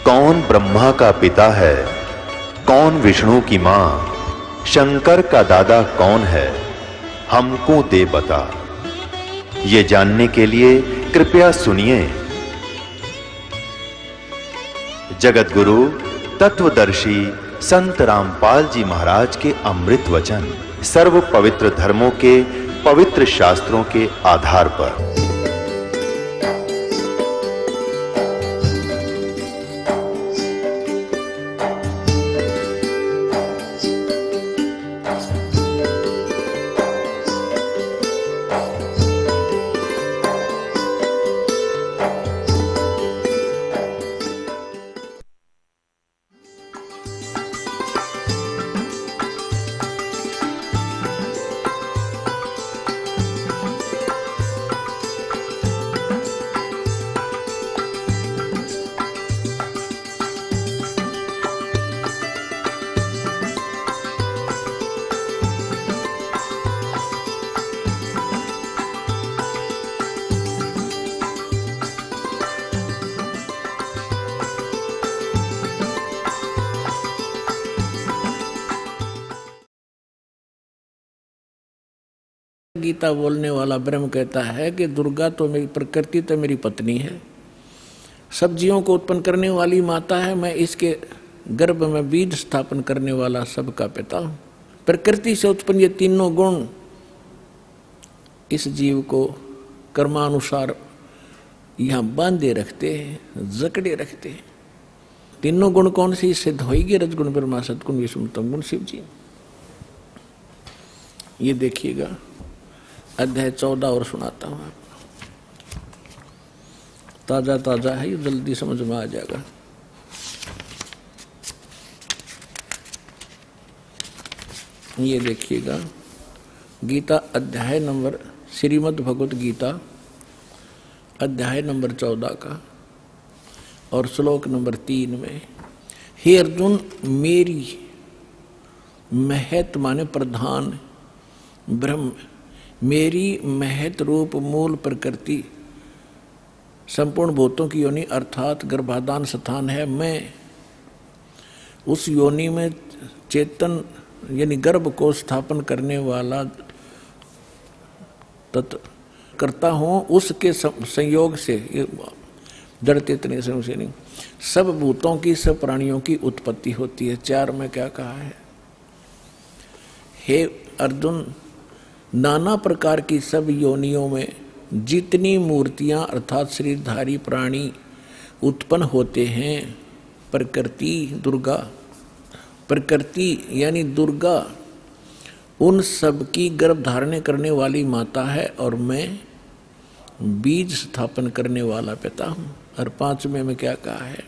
कौन ब्रह्मा का पिता है, कौन विष्णु की मां, शंकर का दादा कौन है, हमको दे बता। ये जानने के लिए कृपया सुनिए। जगत गुरु तत्वदर्शी संत रामपाल जी महाराज के अमृत वचन सर्व पवित्र धर्मों के पवित्र शास्त्रों के आधार पर। गीता बोलने वाला ब्रह्म कहता है कि दुर्गा तो मेरी प्रकृति तो मेरी पत्नी है, सब्जियों को उत्पन्न करने वाली माता है, मैं इसके गर्भ में बीज स्थापन करने वाला सबका पिता हूं। प्रकृति से उत्पन्न ये तीनों गुण इस जीव को कर्मानुसार यहाँ बांधे रखते हैं, जकड़े रखते हैं। तीनों गुण कौन सी सिद्ध होगी? रजगुण ब्रह्मा, सतगुण विष्णु, तमगुण शिव जी। ये देखिएगा अध्याय 14 और सुनाता हूं आपको। ताजा ताजा है, ये जल्दी समझ में आ जाएगा। ये देखिएगा गीता अध्याय नंबर, श्रीमद् भगवत गीता अध्याय नंबर 14 का और श्लोक नंबर 3 में, हे अर्जुन, मेरी महत माने प्रधान ब्रह्म, मेरी महत रूप मूल प्रकृति संपूर्ण भूतों की योनि अर्थात गर्भाधान स्थान है। मैं उस योनि में चेतन यानी गर्भ को स्थापन करने वाला तत्व करता हूँ। उसके संयोग से, जड़ते इतने संयोग से नहीं, सब भूतों की, सब प्राणियों की उत्पत्ति होती है। 4 में क्या कहा है? हे अर्जुन, नाना प्रकार की सब योनियों में जितनी मूर्तियां अर्थात शरीरधारी प्राणी उत्पन्न होते हैं, प्रकृति दुर्गा, प्रकृति यानी दुर्गा उन सब की गर्भ धारण करने वाली माता है और मैं बीज स्थापन करने वाला पिता हूँ। और 5वें में क्या कहा है?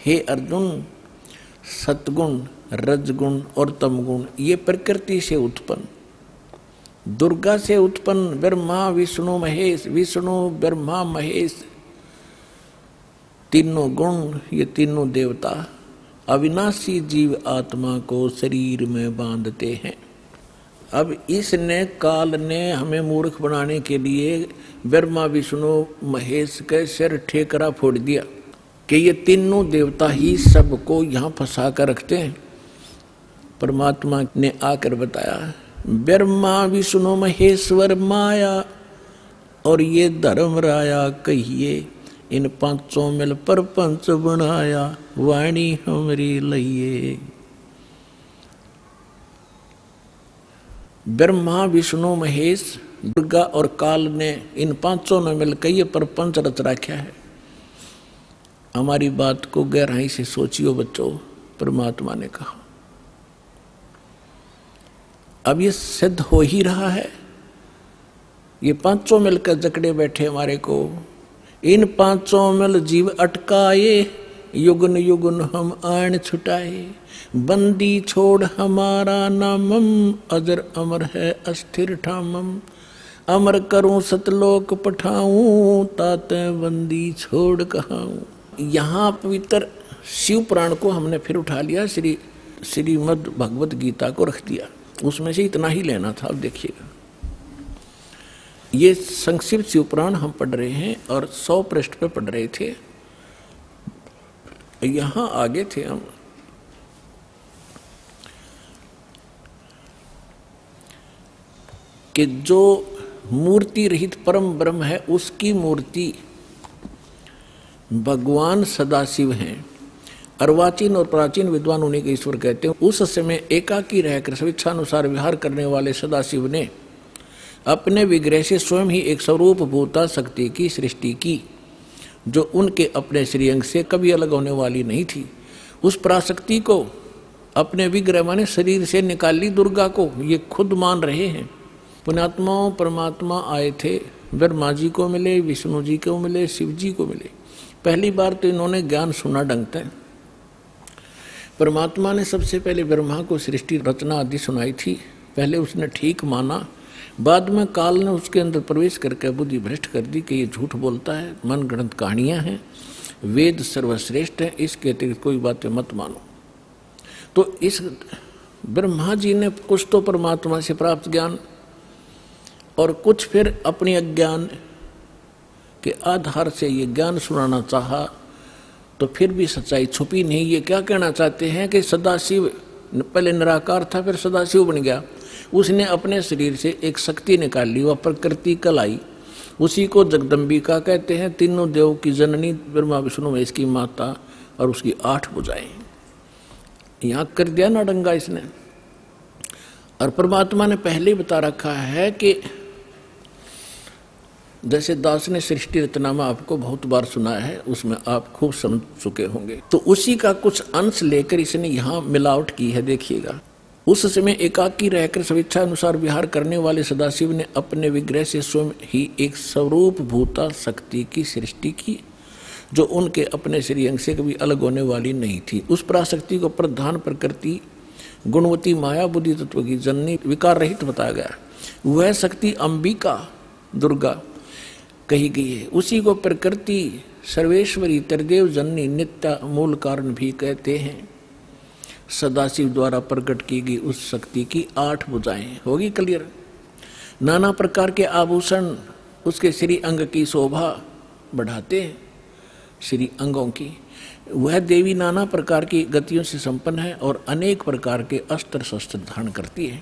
हे अर्जुन, सतगुण, रजगुण और तमगुण ये प्रकृति से उत्पन्न, दुर्गा से उत्पन्न ब्रह्मा विष्णु महेश, विष्णु ब्रह्मा महेश, तीनों गुण, ये तीनों देवता अविनाशी जीव आत्मा को शरीर में बांधते हैं। अब इसने काल ने हमें मूर्ख बनाने के लिए ब्रह्मा विष्णु महेश के सिर ठेकरा फोड़ दिया कि ये तीनों देवता ही सबको यहाँ फंसा कर रखते हैं। परमात्मा ने आकर बताया, ब्रह्मा विष्णु महेश्वर माया और ये धर्म राया कहिए, इन पांचों मिल परपंच बनाया, वाणी हमरी लइए। ब्रह्मा विष्णु महेश दुर्गा और काल ने इन पांचों ने मिलकर ये परपंच रच रखा है। हमारी बात को गहराई से सोचियो बच्चों, परमात्मा ने कहा। अब ये सिद्ध हो ही रहा है, ये पांचों मिलकर जकड़े बैठे हमारे को। इन पांचों मिल जीव अटकाए, युगन युगन हम आन छुटाए, बंदी छोड़ हमारा नामम, अजर अमर है अस्थिर ठामम, अमर करूं सतलोक पठाऊं, ताते बंदी छोड़ कहाऊं। यहाँ पवित्र शिव पुराण को हमने फिर उठा लिया, श्रीमद् भगवत गीता को रख दिया, उसमें से इतना ही लेना था। अब देखिएगा, ये संक्षिप्त शिव पुराण हम पढ़ रहे हैं और 100 पृष्ठ पे पढ़ रहे थे। यहां आगे थे हम। कि जो मूर्ति रहित परम ब्रह्म है उसकी मूर्ति भगवान सदाशिव हैं। अर्वाचीन और प्राचीन विद्वान उन्हीं के ईश्वर कहते हैं। उस समय एकाकी रहकर स्वेच्छानुसार विहार करने वाले सदाशिव ने अपने विग्रह से स्वयं ही एक स्वरूप भूता शक्ति की सृष्टि की, जो उनके अपने श्रीअंग से कभी अलग होने वाली नहीं थी। उस पराशक्ति को अपने विग्रह माने शरीर से निकाली दुर्गा को ये खुद मान रहे हैं। पुण्यात्माओं परमात्मा आए थे, ब्रह्मा जी को मिले, विष्णु जी को मिले, शिव जी को मिले। पहली बार तो इन्होंने ज्ञान सुना ढंगते। परमात्मा ने सबसे पहले ब्रह्मा को सृष्टि रचना आदि सुनाई थी। पहले उसने ठीक माना, बाद में काल ने उसके अंदर प्रवेश करके बुद्धि भ्रष्ट कर दी कि ये झूठ बोलता है, मन गणित कहानियां हैं, वेद सर्वश्रेष्ठ है, इसके अतिरिक्त कोई बातें मत मानो। तो इस ब्रह्मा जी ने कुछ तो परमात्मा से प्राप्त ज्ञान और कुछ फिर अपनी अज्ञान के आधार से ये ज्ञान सुनाना चाहा, तो फिर भी सच्चाई छुपी नहीं। ये क्या कहना चाहते हैं कि सदाशिव पहले निराकार था, फिर सदाशिव बन गया। उसने अपने शरीर से एक शक्ति निकाल ली, वह प्रकृति कल आई, उसी को जगदम्बिका कहते हैं। तीनों देव की जननी ब्रह्मा विष्णु महेश की माता और उसकी 8 भुजाएं। यहाँ कर दिया ना डंगा इसने। और परमात्मा ने पहले ही बता रखा है कि जैसे दास ने सृष्टि रचनामा आपको बहुत बार सुना है, उसमें आप खूब समझ चुके होंगे, तो उसी का कुछ अंश लेकर इसने यहाँ मिलावट की है। देखिएगा, उस समय एकाकी रहकर स्वेच्छा अनुसार विहार करने वाले सदाशिव ने अपने विग्रह से स्वयं ही एक स्वरूप भूता शक्ति की सृष्टि की, जो उनके अपने श्रीअंग से कभी अलग होने वाली नहीं थी। उस पराशक्ति को प्रधान प्रकृति गुणवती माया बुद्धि तत्व की जननी विकार रहित बताया गया। वह शक्ति अंबिका दुर्गा कही गई है। उसी को प्रकृति सर्वेश्वरी त्रिदेव जननी नित्य मूल कारण भी कहते हैं। सदाशिव द्वारा प्रकट की गई उस शक्ति की 8 भुजाएं। होगी क्लियर। नाना प्रकार के आभूषण उसके श्री अंग की शोभा बढ़ाते हैं, श्री अंगों की। वह देवी नाना प्रकार की गतियों से संपन्न है और अनेक प्रकार के अस्त्र शस्त्र धारण करती है।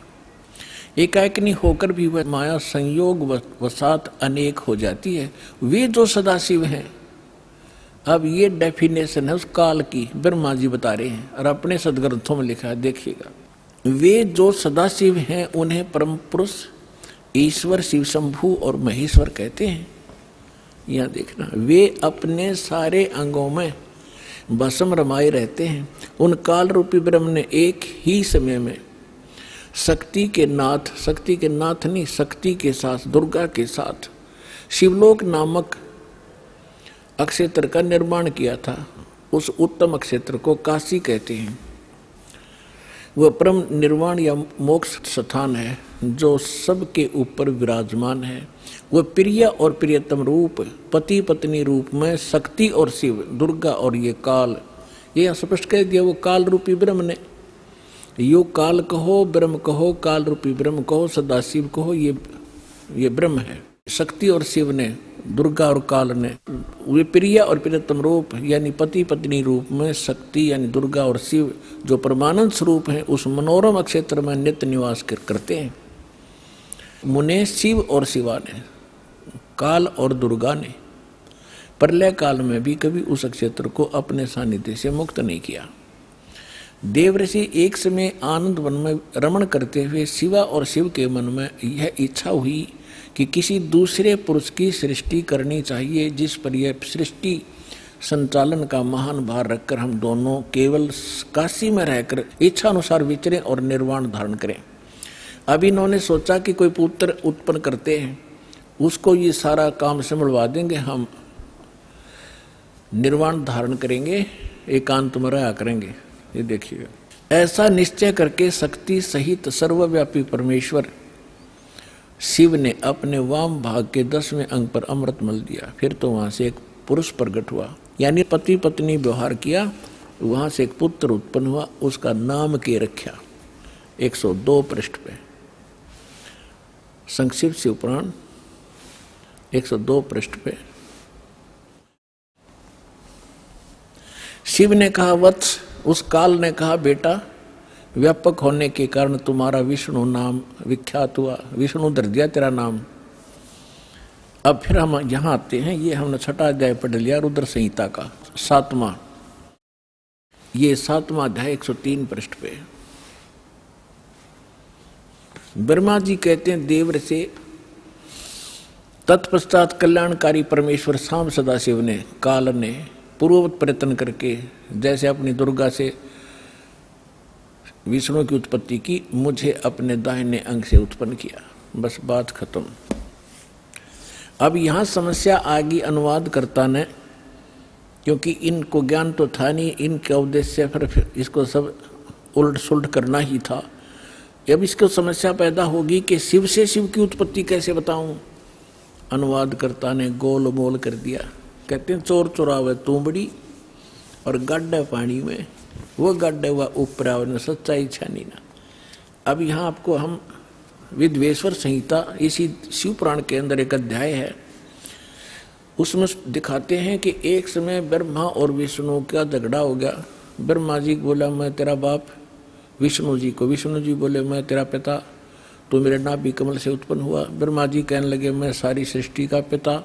एकाएकनी होकर भी वह माया संयोग वसात अनेक हो जाती है। वे जो सदाशिव हैं, अब ये डेफिनेशन है उस काल की, ब्रह्मा जी बता रहे हैं और अपने सदग्रंथों में लिखा है। देखिएगा, वे जो सदाशिव हैं उन्हें परम पुरुष ईश्वर शिव शंभु और महेश्वर कहते हैं। यहाँ देखना, वे अपने सारे अंगों में भस्म रमाए रहते हैं। उन काल रूपी ब्रह्म ने एक ही समय में शक्ति के नाथ नहीं, शक्ति के साथ, दुर्गा के साथ शिवलोक नामक अक्षेत्र का निर्माण किया था। उस उत्तम अक्षेत्र को काशी कहते हैं। वह परम निर्वाण या मोक्ष स्थान है जो सबके ऊपर विराजमान है। वह प्रिय और प्रियतम रूप, पति पत्नी रूप में शक्ति और शिव, दुर्गा और ये काल, ये स्पष्ट कह दिया। वो काल रूपी ब्रह्म ने, यो काल कहो ब्रह्म कहो, काल रूपी ब्रह्म कहो, सदाशिव कहो, ये ब्रह्म है। शक्ति और शिव ने, दुर्गा और काल ने, वे प्रिय और प्रियतम रूप यानी पति पत्नी रूप में शक्ति यानी दुर्गा और शिव जो परमानंद स्वरूप हैं, उस मनोरम क्षेत्र में नित्य निवास करते हैं। मुने शिव और शिवा ने, काल और दुर्गा ने प्रलय काल में भी कभी उस क्षेत्र को अपने सानिध्य से मुक्त नहीं किया। देवऋषि एक समय आनंद वन में रमण करते हुए शिवा और शिव के मन में यह इच्छा हुई कि किसी दूसरे पुरुष की सृष्टि करनी चाहिए, जिस पर यह सृष्टि संचालन का महान भार रखकर हम दोनों केवल काशी में रहकर इच्छा अनुसार विचरें और निर्वाण धारण करें। अब इन्होंने सोचा कि कोई पुत्र उत्पन्न करते हैं, उसको ये सारा काम संभलवा देंगे, हम निर्वाण धारण करेंगे, एकांत में रहा करेंगे। ये देखिएगा, ऐसा निश्चय करके शक्ति सहित सर्वव्यापी परमेश्वर शिव ने अपने वाम भाग के 10वें अंग पर अमृत मल दिया। फिर तो वहां से एक पुरुष प्रकट हुआ, यानी पति पत्नी व्यवहार किया, वहां से एक पुत्र उत्पन्न हुआ, उसका नाम के रखा। 102 पृष्ठ पे संक्षिप्त शिव पुराण 102 पृष्ठ पे शिव ने कहा वत्स, उस काल ने कहा बेटा, व्यापक होने के कारण तुम्हारा विष्णु नाम विख्यात हुआ, विष्णु धर दिया तेरा नाम। अब फिर हम यहाँ आते हैं, ये हमने 6वां अध्याय पढ़ लिया रुद्र संहिता का 7वां, ये 7वां अध्याय 103 पृष्ठ पे। ब्रह्मा जी कहते हैं देवर से, तत्पश्चात कल्याणकारी परमेश्वर शाम सदाशिव ने, काल ने पूर्ववत प्रयत्न करके जैसे अपनी दुर्गा से विष्णु की उत्पत्ति की, मुझे अपने दाहिने अंग से उत्पन्न किया। बस बात खत्म। अब यहाँ समस्या आ गई अनुवादकर्ता ने, क्योंकि इनको ज्ञान तो था नहीं, इनका उद्देश्य फिर इसको सब उलट सुलट करना ही था। अब इसको समस्या पैदा होगी कि शिव से शिव की उत्पत्ति कैसे बताऊं। अनुवादकर्ता ने गोल मोल कर दिया। कहते हैं चोर चुरावे तूंबड़ी और गड्ढे पानी में, वो गड्ढे हुआ ऊपर आवे, सच्चाई छानी ना। अब यहाँ आपको हम विद्वेश्वर संहिता, इसी शिव पुराण के अंदर एक अध्याय है, उसमें दिखाते हैं कि एक समय ब्रह्मा और विष्णु का झगड़ा हो गया। ब्रह्मा जी बोला मैं तेरा बाप विष्णु जी को, विष्णु जी बोले मैं तेरा पिता, तो मेरे नाभि कमल से उत्पन्न हुआ। ब्रह्मा जी कहने लगे मैं सारी सृष्टि का पिता,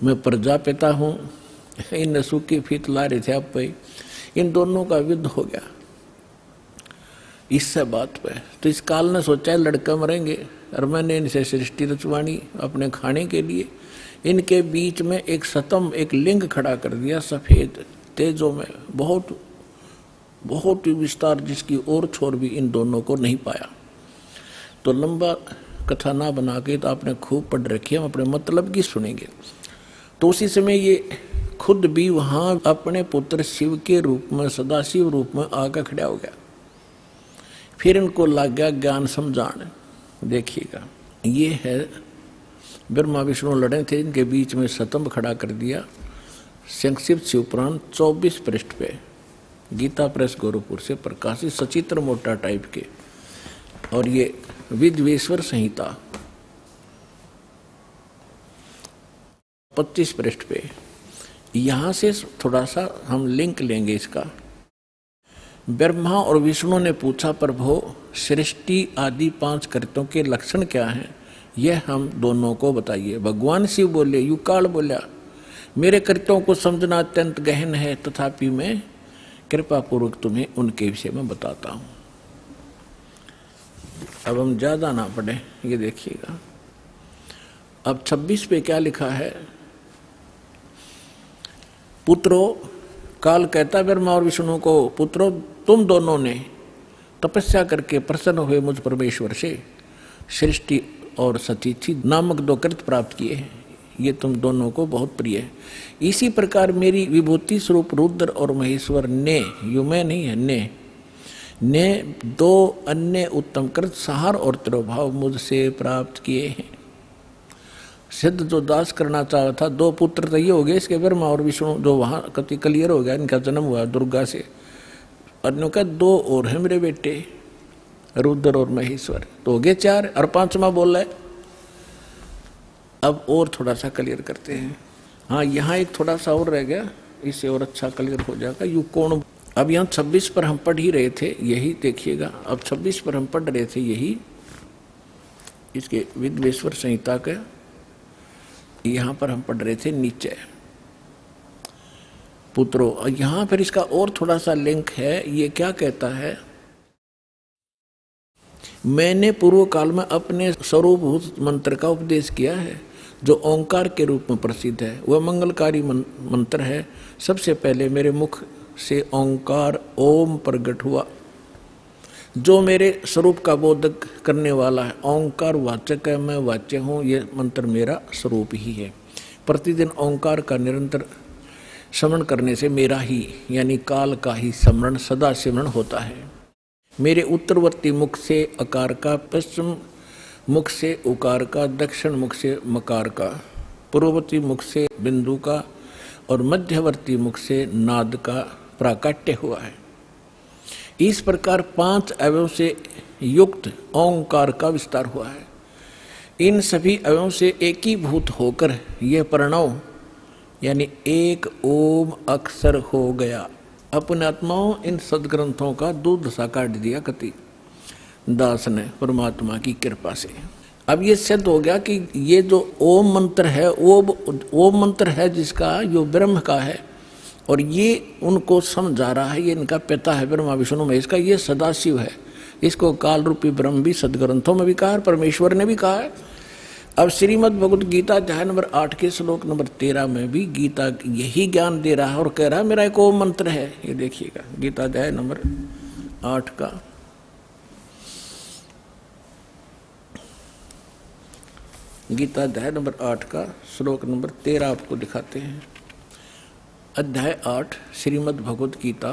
मैं प्रजापिता हूँ। इन सूखी फीत ला रहे थे आप पे, इन दोनों का युद्ध हो गया इससे बात पे। तो इस काल ने सोचा है लड़का मरेंगे, और मैंने इनसे सृष्टि रचवानी अपने खाने के लिए। इनके बीच में एक सतम, एक लिंग खड़ा कर दिया सफेद तेजों में, बहुत ही विस्तार, जिसकी और छोर भी इन दोनों को नहीं पाया। तो लंबा कथा ना बना के, तो आपने खूब पढ़ रखी है, हम अपने मतलब की सुनेंगे। तो उसी समय ये खुद भी वहां अपने पुत्र शिव के रूप में, सदाशिव रूप में आकर खड़ा हो गया। फिर इनको लग गया ज्ञान समझाने। देखिएगा, ये है ब्रह्मा विष्णु लड़े थे, इनके बीच में स्तंभ खड़ा कर दिया। संक्षिप्त शिव पुराण 24 पृष्ठ पे, गीता प्रेस गोरखपुर से प्रकाशित, सचित्र मोटा टाइप के। और ये विद्वेश्वर संहिता 25 पृष्ठ पे। यहां से थोड़ा सा हम लिंक लेंगे इसका। ब्रह्मा और विष्णु ने पूछा प्रभु सृष्टि आदि 5 कृत्यों के लक्षण क्या हैं, यह हम दोनों को बताइए। भगवान शिव बोले, युकाल बोला मेरे कृत्यों को समझना अत्यंत गहन है, तथापि मैं कृपा पूर्वक तुम्हें उनके विषय में बताता हूं। अब हम ज्यादा ना पढ़े, ये देखिएगा। अब 26 पे क्या लिखा है। पुत्रो, काल कहता ब्रह्मा और विष्णु को, पुत्रो तुम दोनों ने तपस्या करके प्रसन्न हुए मुझ परमेश्वर से सृष्टि और सतीथि नामक 2 कृत्य प्राप्त किए हैं, ये तुम दोनों को बहुत प्रिय है। इसी प्रकार मेरी विभूति स्वरूप रुद्र और महेश्वर ने, यू में नहीं है, ने 2 अन्य उत्तम कृत सहार और तिरोभाव मुझसे प्राप्त किए हैं। सिद्ध जो दास करना चाहा था, 2 पुत्र तो ये हो गए इसके, ब्रह्मा और विष्णु, जो वहां कति क्लियर हो गया, इनका जन्म हुआ दुर्गा से। अन्यों का 2 और है मेरे बेटे, रुद्र और महेश्वर, तो हो गए 4, और 5वां बोल रहा है। अब और थोड़ा सा क्लियर करते हैं। हाँ, यहाँ एक थोड़ा सा और रह गया, इससे और अच्छा क्लियर हो जाएगा। यू कौन, अब यहाँ 26 पर हम पढ़ ही रहे थे, यही देखिएगा। अब 26 पर हम पढ़ रहे थे, यही इसके विद्वेश्वर संहिता के, यहाँ पर हम पढ़ रहे थे नीचे पुत्रो। यहाँ फिर इसका और थोड़ा सा लिंक है। ये क्या कहता है, मैंने पूर्व काल में अपने स्वरूपभूत मंत्र का उपदेश किया है, जो ओंकार के रूप में प्रसिद्ध है। वह मंगलकारी मंत्र है। सबसे पहले मेरे मुख से ओंकार ओम प्रकट हुआ, जो मेरे स्वरूप का बोधक करने वाला है। ओंकार वाचक है, मैं वाच्य हूँ, ये मंत्र मेरा स्वरूप ही है। प्रतिदिन ओंकार का निरंतर स्मरण करने से मेरा ही यानी काल का ही स्मरण सदा सिमरण होता है। मेरे उत्तरवर्ती मुख से अकार का, पश्चिम मुख से उकार का, दक्षिण मुख से मकार का, पूर्ववर्ती मुख से बिंदु का और मध्यवर्ती मुख से नाद का प्राकट्य हुआ है। इस प्रकार 5 अवयव से युक्त ओंकार का विस्तार हुआ है। इन सभी अवयवों से एकीभूत होकर यह प्रणव यानी एक ओम अक्षर हो गया। अपने आत्माओं इन सदग्रंथों का दूध सा काट दिया कति दास ने परमात्मा की कृपा से। अब ये सिद्ध हो गया कि ये जो ओम मंत्र है वो ओम मंत्र है जिसका जो ब्रह्म का है, और ये उनको समझा रहा है, ये इनका पिता है ब्रह्मा विष्णु महेश का, ये सदाशिव है। इसको काल रूपी ब्रह्म भी सदग्रंथों में भी कहा है, परमेश्वर ने भी कहा है। अब श्रीमद् भगवत गीता अध्याय नंबर 8 के श्लोक नंबर 13 में भी गीता यही ज्ञान दे रहा है और कह रहा है मेरा एक ओम मंत्र है। ये देखिएगा गीता अध्याय नंबर 8 का गीता अध्याय नंबर 8 का श्लोक नंबर 13 आपको दिखाते हैं। अध्याय 8 श्रीमद् भगवत गीता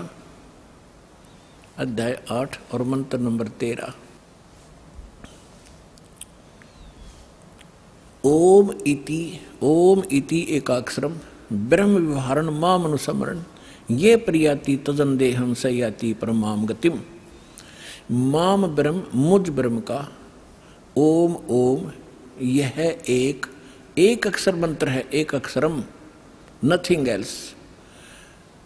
अध्याय 8 और मंत्र नंबर 13। ओम इति एकाक्षरम ब्रह्म विहारण माम अनुसमरण ये प्रियाति तजन देहम सयाति परमाम गतिम। माम ब्रह्म मुझ ब्रह्म का ओम ओम यह एक अक्षर मंत्र है, एक अक्षरम, नथिंग एल्स।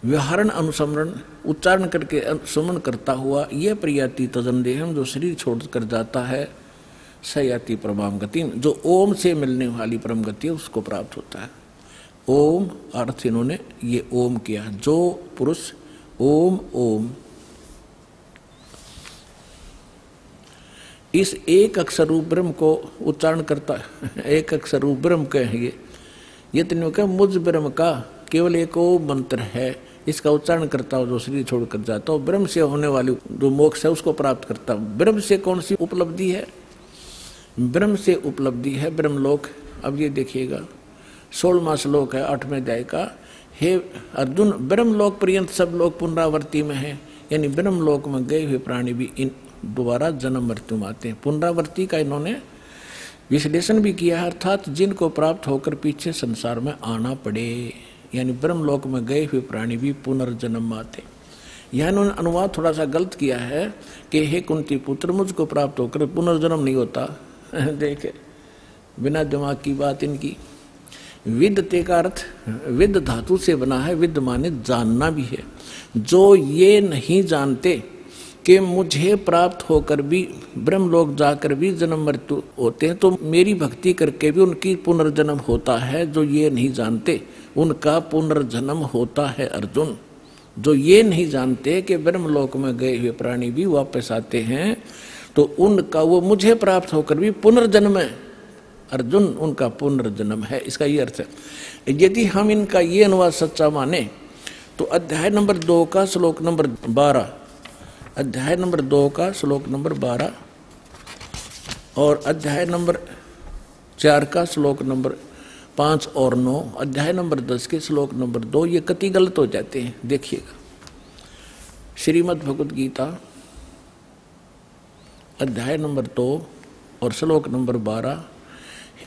व्यवहारण अनुसमरण उच्चारण करके सुमन करता हुआ यह प्रियाति तजन देहम जो शरीर छोड़कर जाता है, सयाति परमाम गति जो ओम से मिलने वाली परम गति है उसको प्राप्त होता है। ओम अर्थ इन्होंने ये ओम किया, जो पुरुष ओम ओम इस एक अक्षर रूप ब्रह्म को उच्चारण करता है, एक अक्षर रूप ब्रह्म कहेंगे ये तीनों का मुझ ब्रह्म का केवल एक ओम मंत्र है, इसका उच्चारण करता हो जो शरीर छोड़कर जाता हो, ब्रह्म से होने वाली जो मोक्ष है उसको प्राप्त करता हूँ। ब्रह्म से कौन सी उपलब्धि है? ब्रह्म से उपलब्धि है ब्रह्मलोक। अब ये देखिएगा 16वां श्लोक है 8वें अध्याय का। हे अर्जुन, ब्रह्मलोक पर्यंत सब लोग पुनरावृत्ति में है, यानी ब्रह्मलोक में गए हुए प्राणी भी इन दोबारा जन्म मृत्यु में आते हैं। पुनरावृत्ति का इन्होंने विश्लेषण भी किया है, अर्थात जिनको प्राप्त होकर पीछे संसार में आना पड़े, यानी ब्रह्मलोक में गए हुए प्राणी भी पुनर्जन्म आते। यह इन्होंने अनुवाद थोड़ा सा गलत किया है कि हे कुंती पुत्र मुझको प्राप्त होकर पुनर्जन्म नहीं होता। देखे बिना दिमाग की बात इनकी। विद्यते का अर्थ विद धातु से बना है, विद माने जानना भी है। जो ये नहीं जानते कि मुझे प्राप्त होकर भी ब्रह्मलोक जाकर भी जन्म मृत्यु होते हैं, तो मेरी भक्ति करके भी उनकी पुनर्जन्म होता है। जो ये नहीं जानते उनका पुनर्जन्म होता है अर्जुन। जो ये नहीं जानते कि ब्रह्मलोक में गए हुए प्राणी भी वापस आते हैं, तो उनका वो मुझे प्राप्त होकर भी पुनर्जन्म है अर्जुन, उनका पुनर्जन्म है। इसका ये अर्थ है। यदि हम इनका ये अनुवाद सच्चा माने तो अध्याय नंबर 2 का श्लोक नंबर 12, अध्याय नंबर 2 का श्लोक नंबर 12 और अध्याय नंबर 4 का श्लोक नंबर 5 और 9, अध्याय नंबर 10 के श्लोक नंबर 2 ये कति गलत हो जाते हैं। देखिएगा श्रीमद् भगवत गीता अध्याय नंबर 2 और श्लोक नंबर 12।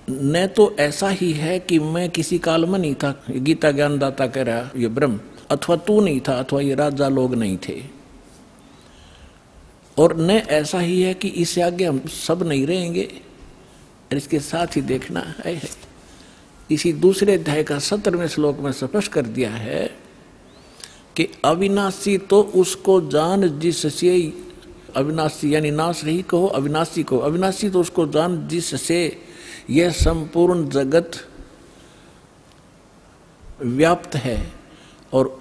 न तो ऐसा ही है कि मैं किसी काल में नहीं था, गीता ज्ञानदाता कह रहा ये ब्रह्म, अथवा तू नहीं था, अथवा ये राजा लोग नहीं थे, और न ऐसा ही है कि इससे आगे हम सब नहीं रहेंगे। इसके साथ ही देखना है इसी दूसरे अध्याय का 17वें श्लोक में स्पष्ट कर दिया है कि अविनाशी तो उसको जान जिससे, अविनाशी यानी नाश रही कहो, अविनाशी को अविनाशी तो उसको जान जिससे यह संपूर्ण जगत व्याप्त है, और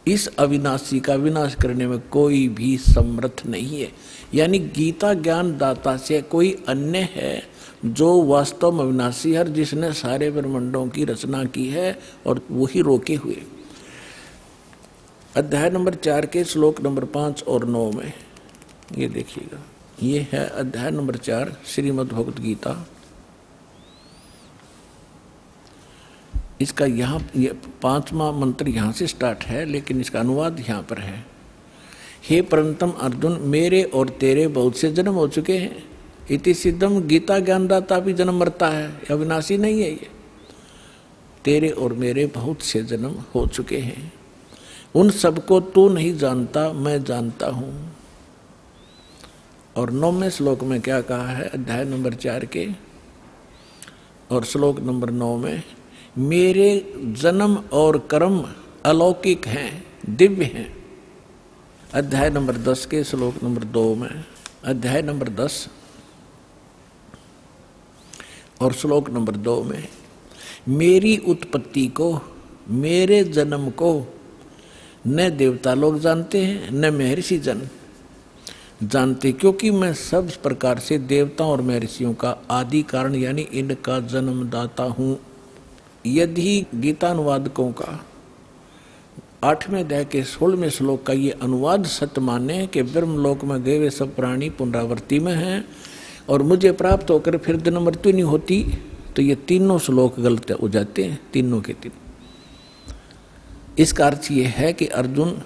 इस अविनाशी का विनाश करने में कोई भी समर्थ नहीं है। यानी गीता ज्ञान दाता से कोई अन्य है जो वास्तव में अविनाशी है, जिसने सारे ब्रह्मांडों की रचना की है और वही रोके हुए। अध्याय नंबर 4 के श्लोक नंबर 5 और 9 में ये देखिएगा, ये है अध्याय नंबर 4 श्रीमद् भगवत गीता। इसका यहाँ ये 5वां मंत्र यहाँ से स्टार्ट है, लेकिन इसका अनुवाद यहाँ पर है। हे परंतम अर्जुन, मेरे और तेरे बहुत से जन्म हो चुके हैं। इति सिद्धम, गीता ज्ञानदाता भी जन्म मरता है, अविनाशी नहीं है ये। तेरे और मेरे बहुत से जन्म हो चुके हैं, उन सबको तू नहीं जानता, मैं जानता हूँ। और 9वें श्लोक में क्या कहा है अध्याय नंबर 4 के और श्लोक नंबर 9 में, मेरे जन्म और कर्म अलौकिक हैं, दिव्य हैं। अध्याय नंबर 10 के श्लोक नंबर 2 में, अध्याय नंबर 10 और श्लोक नंबर 2 में, मेरी उत्पत्ति को, मेरे जन्म को न देवता लोग जानते हैं न महर्षि जन जानते, क्योंकि मैं सब प्रकार से देवताओं और महर्षियों का आदि कारण यानी इनका जन्मदाता हूँ। यदि गीतानुवादकों का 8वें अध्याय के 16वें श्लोक का ये अनुवाद सत्य माने कि ब्रह्मलोक में गए हुए सब प्राणी पुनरावृत्ति में हैं और मुझे प्राप्त होकर फिर जन्म मृत्यु नहीं होती, तो ये तीनों श्लोक गलत हो जाते हैं, तीनों के तीन। इसका अर्थ ये है कि अर्जुन,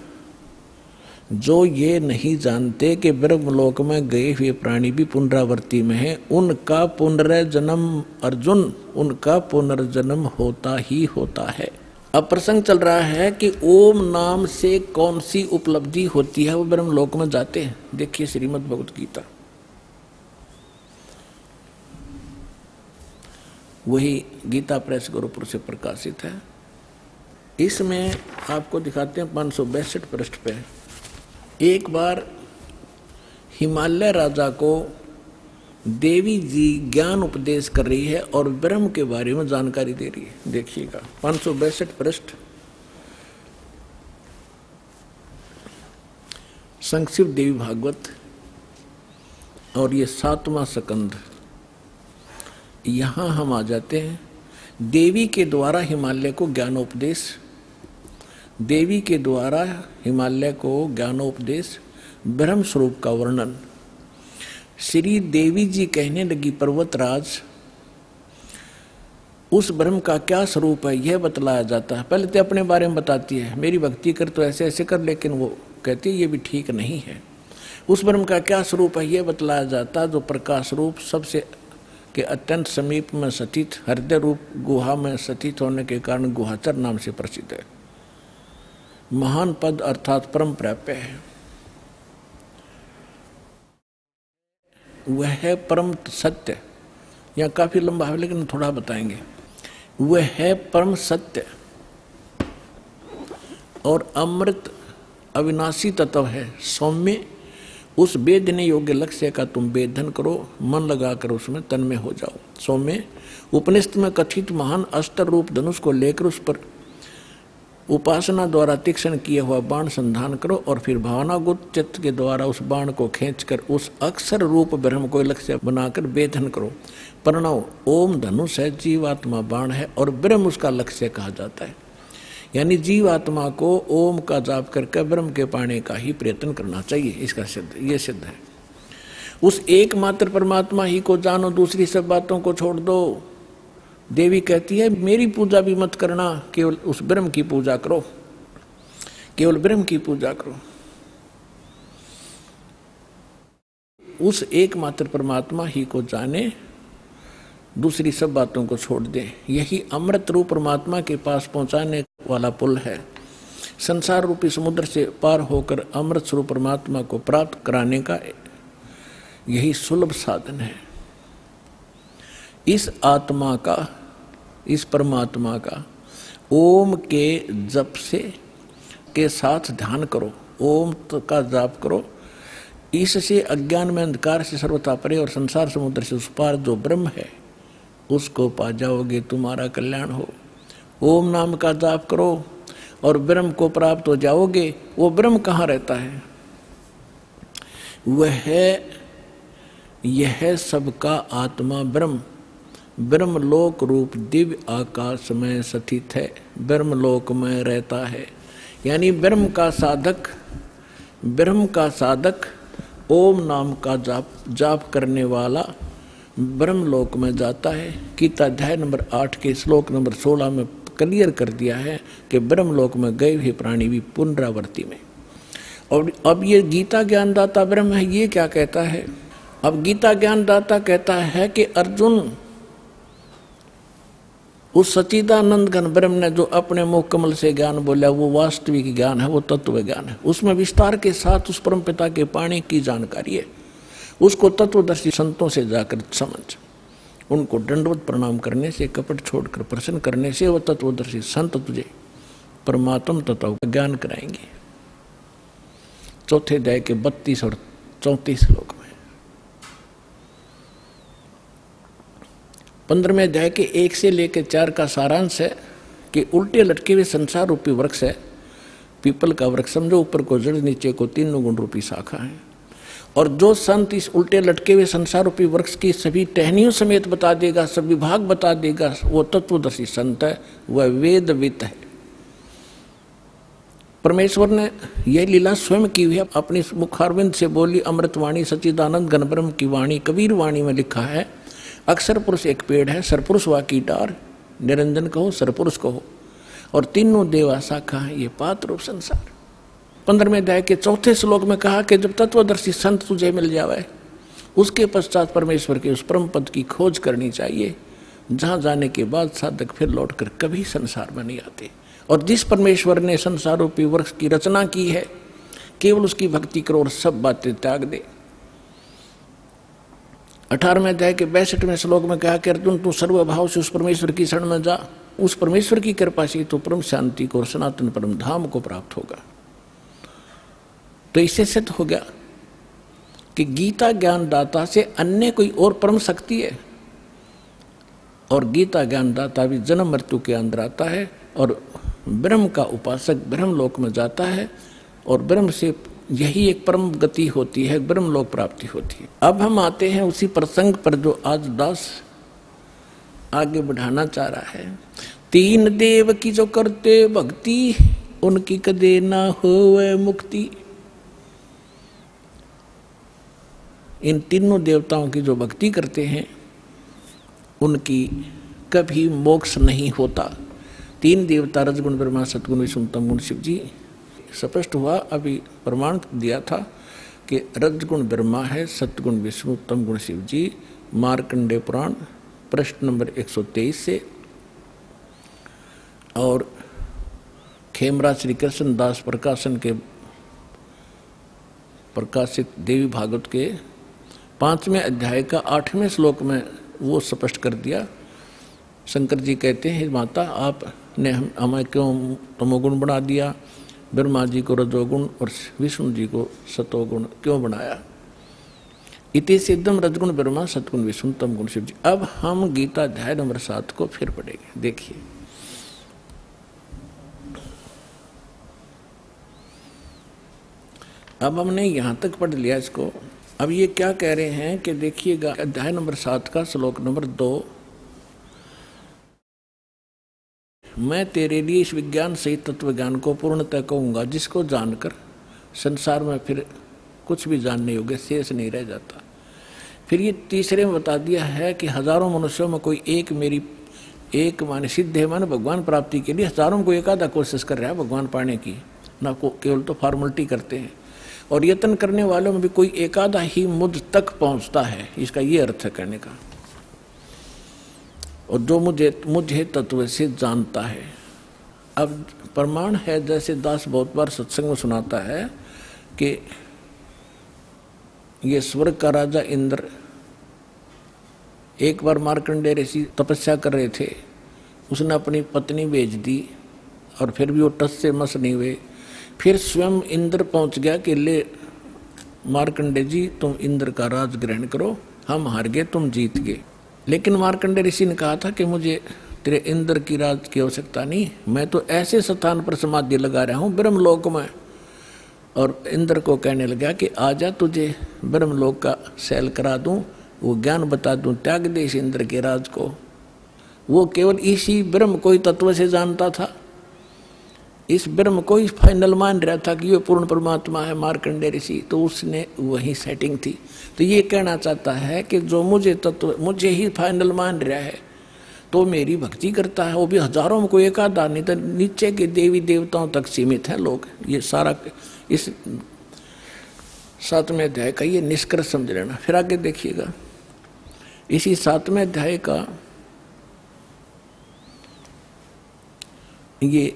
जो ये नहीं जानते कि ब्रह्मलोक में गए हुए प्राणी भी पुनरावृत्ति में हैं, उनका पुनर्जन्म, अर्जुन, उनका पुनर्जन्म होता ही होता है। अब प्रसंग चल रहा है कि ओम नाम से कौन सी उपलब्धि होती है, वो ब्रह्मलोक में जाते हैं। देखिए श्रीमद् भगवत गीता, वही गीता प्रेस गोरखपुर से प्रकाशित है। इसमें आपको दिखाते हैं 562 पृष्ठ पे, एक बार हिमालय राजा को देवी जी ज्ञान उपदेश कर रही है और ब्रह्म के बारे में जानकारी दे रही है। देखिएगा 562 पृष्ठ, संक्षिप्त देवी भागवत, और ये 7वां स्कंद। यहाँ हम आ जाते हैं। देवी के द्वारा हिमालय को ज्ञानोपदेश, देवी के द्वारा हिमालय को ज्ञानोपदेश, ब्रह्म स्वरूप का वर्णन। श्री देवी जी कहने लगी, पर्वतराज, उस ब्रह्म का क्या स्वरूप है यह बतलाया जाता है। पहले तो अपने बारे में बताती है, मेरी भक्ति कर तो ऐसे ऐसे कर, लेकिन वो कहती है ये भी ठीक नहीं है। उस ब्रह्म का क्या स्वरूप है यह बतलाया जाता है, जो प्रकाश रूप, सबसे के अत्यंत समीप में स्थित, हृदय रूप गुहा में स्थित होने के कारण गुहाचर नाम से प्रसिद्ध है। महान पद अर्थात परम प्राप्य है। वह है परम सत्य, यहाँ काफी लंबा है लेकिन थोड़ा बताएंगे। वह है परम सत्य और अमृत अविनाशी तत्व है। सौम्य, उस वेदने योग्य लक्ष्य का तुम वेदन करो, मन लगाकर उसमें तन्मय हो जाओ। सौम्य, उपनिषद में कथित महान अस्त्र रूप धनुष को लेकर उस पर उपासना द्वारा तीक्ष्ण किया हुआ बाण संधान करो और फिर भावनागुप्त चित्त के द्वारा उस बाण को खींचकर उस अक्षर रूप ब्रह्म को लक्ष्य बनाकर वेदन करो। प्रणव, ओम धनुष है, जीवात्मा बाण है और ब्रह्म उसका लक्ष्य कहा जाता है। यानी जीवात्मा को ओम का जाप करके ब्रह्म के पाने का ही प्रयत्न करना चाहिए। इसका सिद्ध, ये सिद्ध है। उस एकमात्र परमात्मा ही को जानो, दूसरी सब बातों को छोड़ दो। देवी कहती है मेरी पूजा भी मत करना, केवल उस ब्रह्म की पूजा करो, केवल ब्रह्म की पूजा करो। उस एकमात्र परमात्मा ही को जाने, दूसरी सब बातों को छोड़ दे। यही अमृत रूप परमात्मा के पास पहुंचाने वाला पुल है। संसार रूपी समुद्र से पार होकर अमृत स्वरूप परमात्मा को प्राप्त कराने का यही सुलभ साधन है। इस आत्मा का, इस परमात्मा का ओम के जप से के साथ ध्यान करो, ओम का जाप करो। इससे अज्ञान में अंधकार से सर्वथा परे और संसार समुद्र से उस पार जो ब्रह्म है उसको पा जाओगे, तुम्हारा कल्याण हो। ओम नाम का जाप करो और ब्रह्म को प्राप्त हो जाओगे। वो ब्रह्म कहाँ रहता है? वह है, यह सबका आत्मा ब्रह्म, ब्रह्मलोक रूप दिव्य आकाश में स्थित है, ब्रह्मलोक में रहता है। यानी ब्रह्म का साधक, ब्रह्म का साधक ओम नाम का जाप करने वाला ब्रह्मलोक में जाता है। गीता अध्याय नंबर 8 के श्लोक नंबर 16 में क्लियर कर दिया है कि ब्रह्मलोक में गए हुए प्राणी भी पुनरावृत्ति में। और अब ये गीता ज्ञानदाता ब्रह्म है, ये क्या कहता है? अब गीता ज्ञानदाता कहता है कि अर्जुन, उस सच्चिदानंद घन ब्रह्म ने जो अपने मुख कमल से ज्ञान बोला वो वास्तविक ज्ञान है, वो तत्व ज्ञान है। उसमें विस्तार के साथ उस परम पिता के पाने की जानकारी है। उसको तत्वदर्शी संतों से जाकर समझ, उनको दंडवत प्रणाम करने से, कपट छोड़कर प्रसन्न करने से वो तत्वदर्शी संत तुझे परमात्म तत्व का ज्ञान कराएंगे। चौथे अध्याय के 32 और 34 श्लोक में। 15वें अध्याय के 1 से लेकर 4 का सारांश है कि उल्टे लटके हुए संसार रूपी वृक्ष है, पीपल का वृक्ष समझो, ऊपर को जड़ नीचे को 3 गुण रूपी शाखा है। और जो संत इस उल्टे लटके हुए संसार रूपी वृक्ष की सभी टहनियों समेत बता देगा, सब विभाग बता देगा, वो तत्वदर्शी संत है, वह वेदवित है। परमेश्वर ने यह लीला स्वयं की हुई है, अपनी मुखारविंद से बोली अमृतवाणी सच्चिदानंद घनब्रह्म की वाणी। कबीर वाणी में लिखा है, अक्षर पुरुष एक पेड़ है, सरपुरुष वा की डार, निरंजन कहो सरपुरुष कहो, और तीनों देवा शाखा है ये पात रूप संसार। 15वें अध्याय के 4थे श्लोक में कहा कि जब तत्वदर्शी संत तुझे मिल जावे, उसके पश्चात परमेश्वर के उस परम पद की खोज करनी चाहिए, जहाँ जाने के बाद साधक फिर लौटकर कभी संसार में नहीं आते। और जिस परमेश्वर ने संसार रूपी वृक्ष की रचना की है, केवल उसकी भक्ति करो और सब बातें त्याग दे। 18वें अध्याय के 62वें श्लोक में कहा कि अर्जुन तू सर्वभाव से उस परमेश्वर की शरण में जा, उस परमेश्वर की कृपा से तो परम शांति को और सनातन परम धाम को प्राप्त होगा। तो इससे सिद्ध हो गया कि गीता ज्ञानदाता से अन्य कोई और परम शक्ति है, और गीता ज्ञानदाता भी जन्म मृत्यु के अंदर आता है और ब्रह्म का उपासक ब्रह्म लोक में जाता है, और ब्रह्म से यही एक परम गति होती है, ब्रह्म लोक प्राप्ति होती है। अब हम आते हैं उसी प्रसंग पर जो आज दास आगे बढ़ाना चाह रहा है। 3 देव की जो करते भक्ति, उनकी कदे ना होवे मुक्ति। इन तीनों देवताओं की जो भक्ति करते हैं उनकी कभी मोक्ष नहीं होता। 3 देवता रजगुण ब्रह्मा सतगुण विष्णु तम गुण शिव जी। स्पष्ट हुआ, अभी प्रमाण दिया था कि रजगुण ब्रह्मा है, सतगुण विष्णु तम गुण शिव जी। मार्कंडेय पुराण प्रश्न नंबर 123 से, और खेमरा श्री कृष्ण दास प्रकाशन के प्रकाशित देवी भागवत के 5वें अध्याय का 8वें श्लोक में वो स्पष्ट कर दिया। शंकर जी कहते हैं, माता आपने हमें क्यों तमोगुण बना दिया, ब्रह्मा जी को रजोगुण और विष्णु जी को सतोगुण क्यों बनाया। इति सिद्धम रजगुण ब्रह्मा सतगुण विष्णु तम गुण शिव जी। अब हम गीता अध्याय नंबर 7 को फिर पढ़ेंगे। देखिए, अब हमने यहां तक पढ़ लिया इसको। अब ये क्या कह रहे हैं कि देखिएगा, अध्याय नंबर 7 का श्लोक नंबर 2, मैं तेरे लिए इस विज्ञान सहित तत्व ज्ञान को पूर्णतः कहूँगा, जिसको जानकर संसार में फिर कुछ भी जानने योग्य शेष नहीं रह जाता। फिर ये तीसरे में बता दिया है कि हजारों मनुष्यों में कोई एक माने सिद्ध है, माने भगवान प्राप्ति के लिए हजारों को एक आधा कोशिश कर रहा है भगवान पाने की, ना को केवल तो फॉर्मेलिटी करते हैं। और यत्न करने वालों में भी कोई एक आधा ही मुझ तक पहुँचता है, इसका ये अर्थ है कहने का। और जो मुझे तत्व से जानता है। अब प्रमाण है, जैसे दास बहुत बार सत्संग में सुनाता है कि ये स्वर्ग का राजा इंद्र एक बार मार्कंडेय ऋषि तपस्या कर रहे थे, उसने अपनी पत्नी भेज दी और फिर भी वो टस से मस नहीं हुए। फिर स्वयं इंद्र पहुंच गया कि ले मार्कंडेय जी, तुम इंद्र का राज ग्रहण करो, हम हार गए तुम जीत गए। लेकिन मार्कंडेय ऋषि ने कहा था कि मुझे तेरे इंद्र की राज की आवश्यकता नहीं, मैं तो ऐसे स्थान पर समाधि लगा रहा हूँ ब्रह्मलोक में। और इंद्र को कहने लगा कि आजा, तुझे ब्रह्मलोक का सैल करा दूं, वो ज्ञान बता दूं, त्याग दे इस इंद्र के राज को। वो केवल इसी ब्रह्म को ही तत्व से जानता था, इस ब्रह्म को ही फाइनल मान रहा था कि ये पूर्ण परमात्मा है मार्कंडेय ऋषि। तो उसने वही सेटिंग थी। तो ये कहना चाहता है कि जो मुझे ही फाइनल मान रहा है तो मेरी भक्ति करता है, वो भी हजारों में कोई एक आधा, नहीं तो नीचे के देवी देवताओं तक सीमित हैं लोग। ये सारा इस 7वें अध्याय का ये निष्कर्ष समझ लेना। फिर आगे देखिएगा, इसी 7वें अध्याय का ये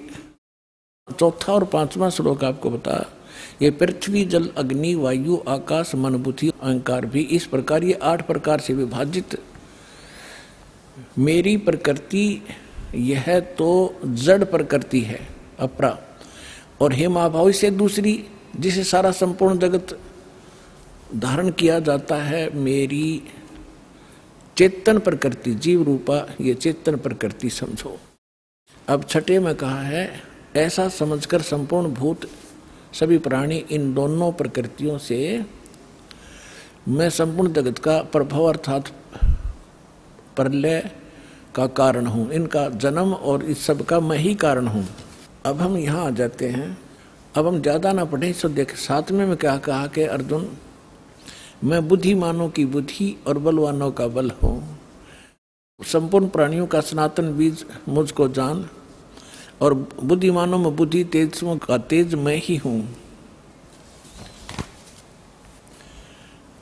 4था और 5वां श्लोक आपको बता, ये पृथ्वी जल अग्नि वायु आकाश मन बुद्धि अहंकार भी इस प्रकार ये 8 प्रकार से विभाजित मेरी प्रकृति यह तो जड़ प्रकृति है अपरा, और हे महाभाव से दूसरी जिसे सारा संपूर्ण जगत धारण किया जाता है, मेरी चेतन प्रकृति, जीव रूपा ये चेतन प्रकृति समझो। अब छठे में कहा है, ऐसा समझकर संपूर्ण भूत सभी प्राणी इन दोनों प्रकृतियों से मैं संपूर्ण जगत का प्रभाव अर्थात प्रलय का कारण हूँ, इनका जन्म और इस सब का मैं ही कारण हूँ। अब हम यहाँ आ जाते हैं, अब हम ज़्यादा ना पढ़ें, सो देख सातवें में क्या कहा कि अर्जुन मैं बुद्धिमानों की बुद्धि और बलवानों का बल हूँ, संपूर्ण प्राणियों का सनातन बीज मुझको जान, और बुद्धिमानों में बुद्धि तेजों का तेज मैं ही हूँ।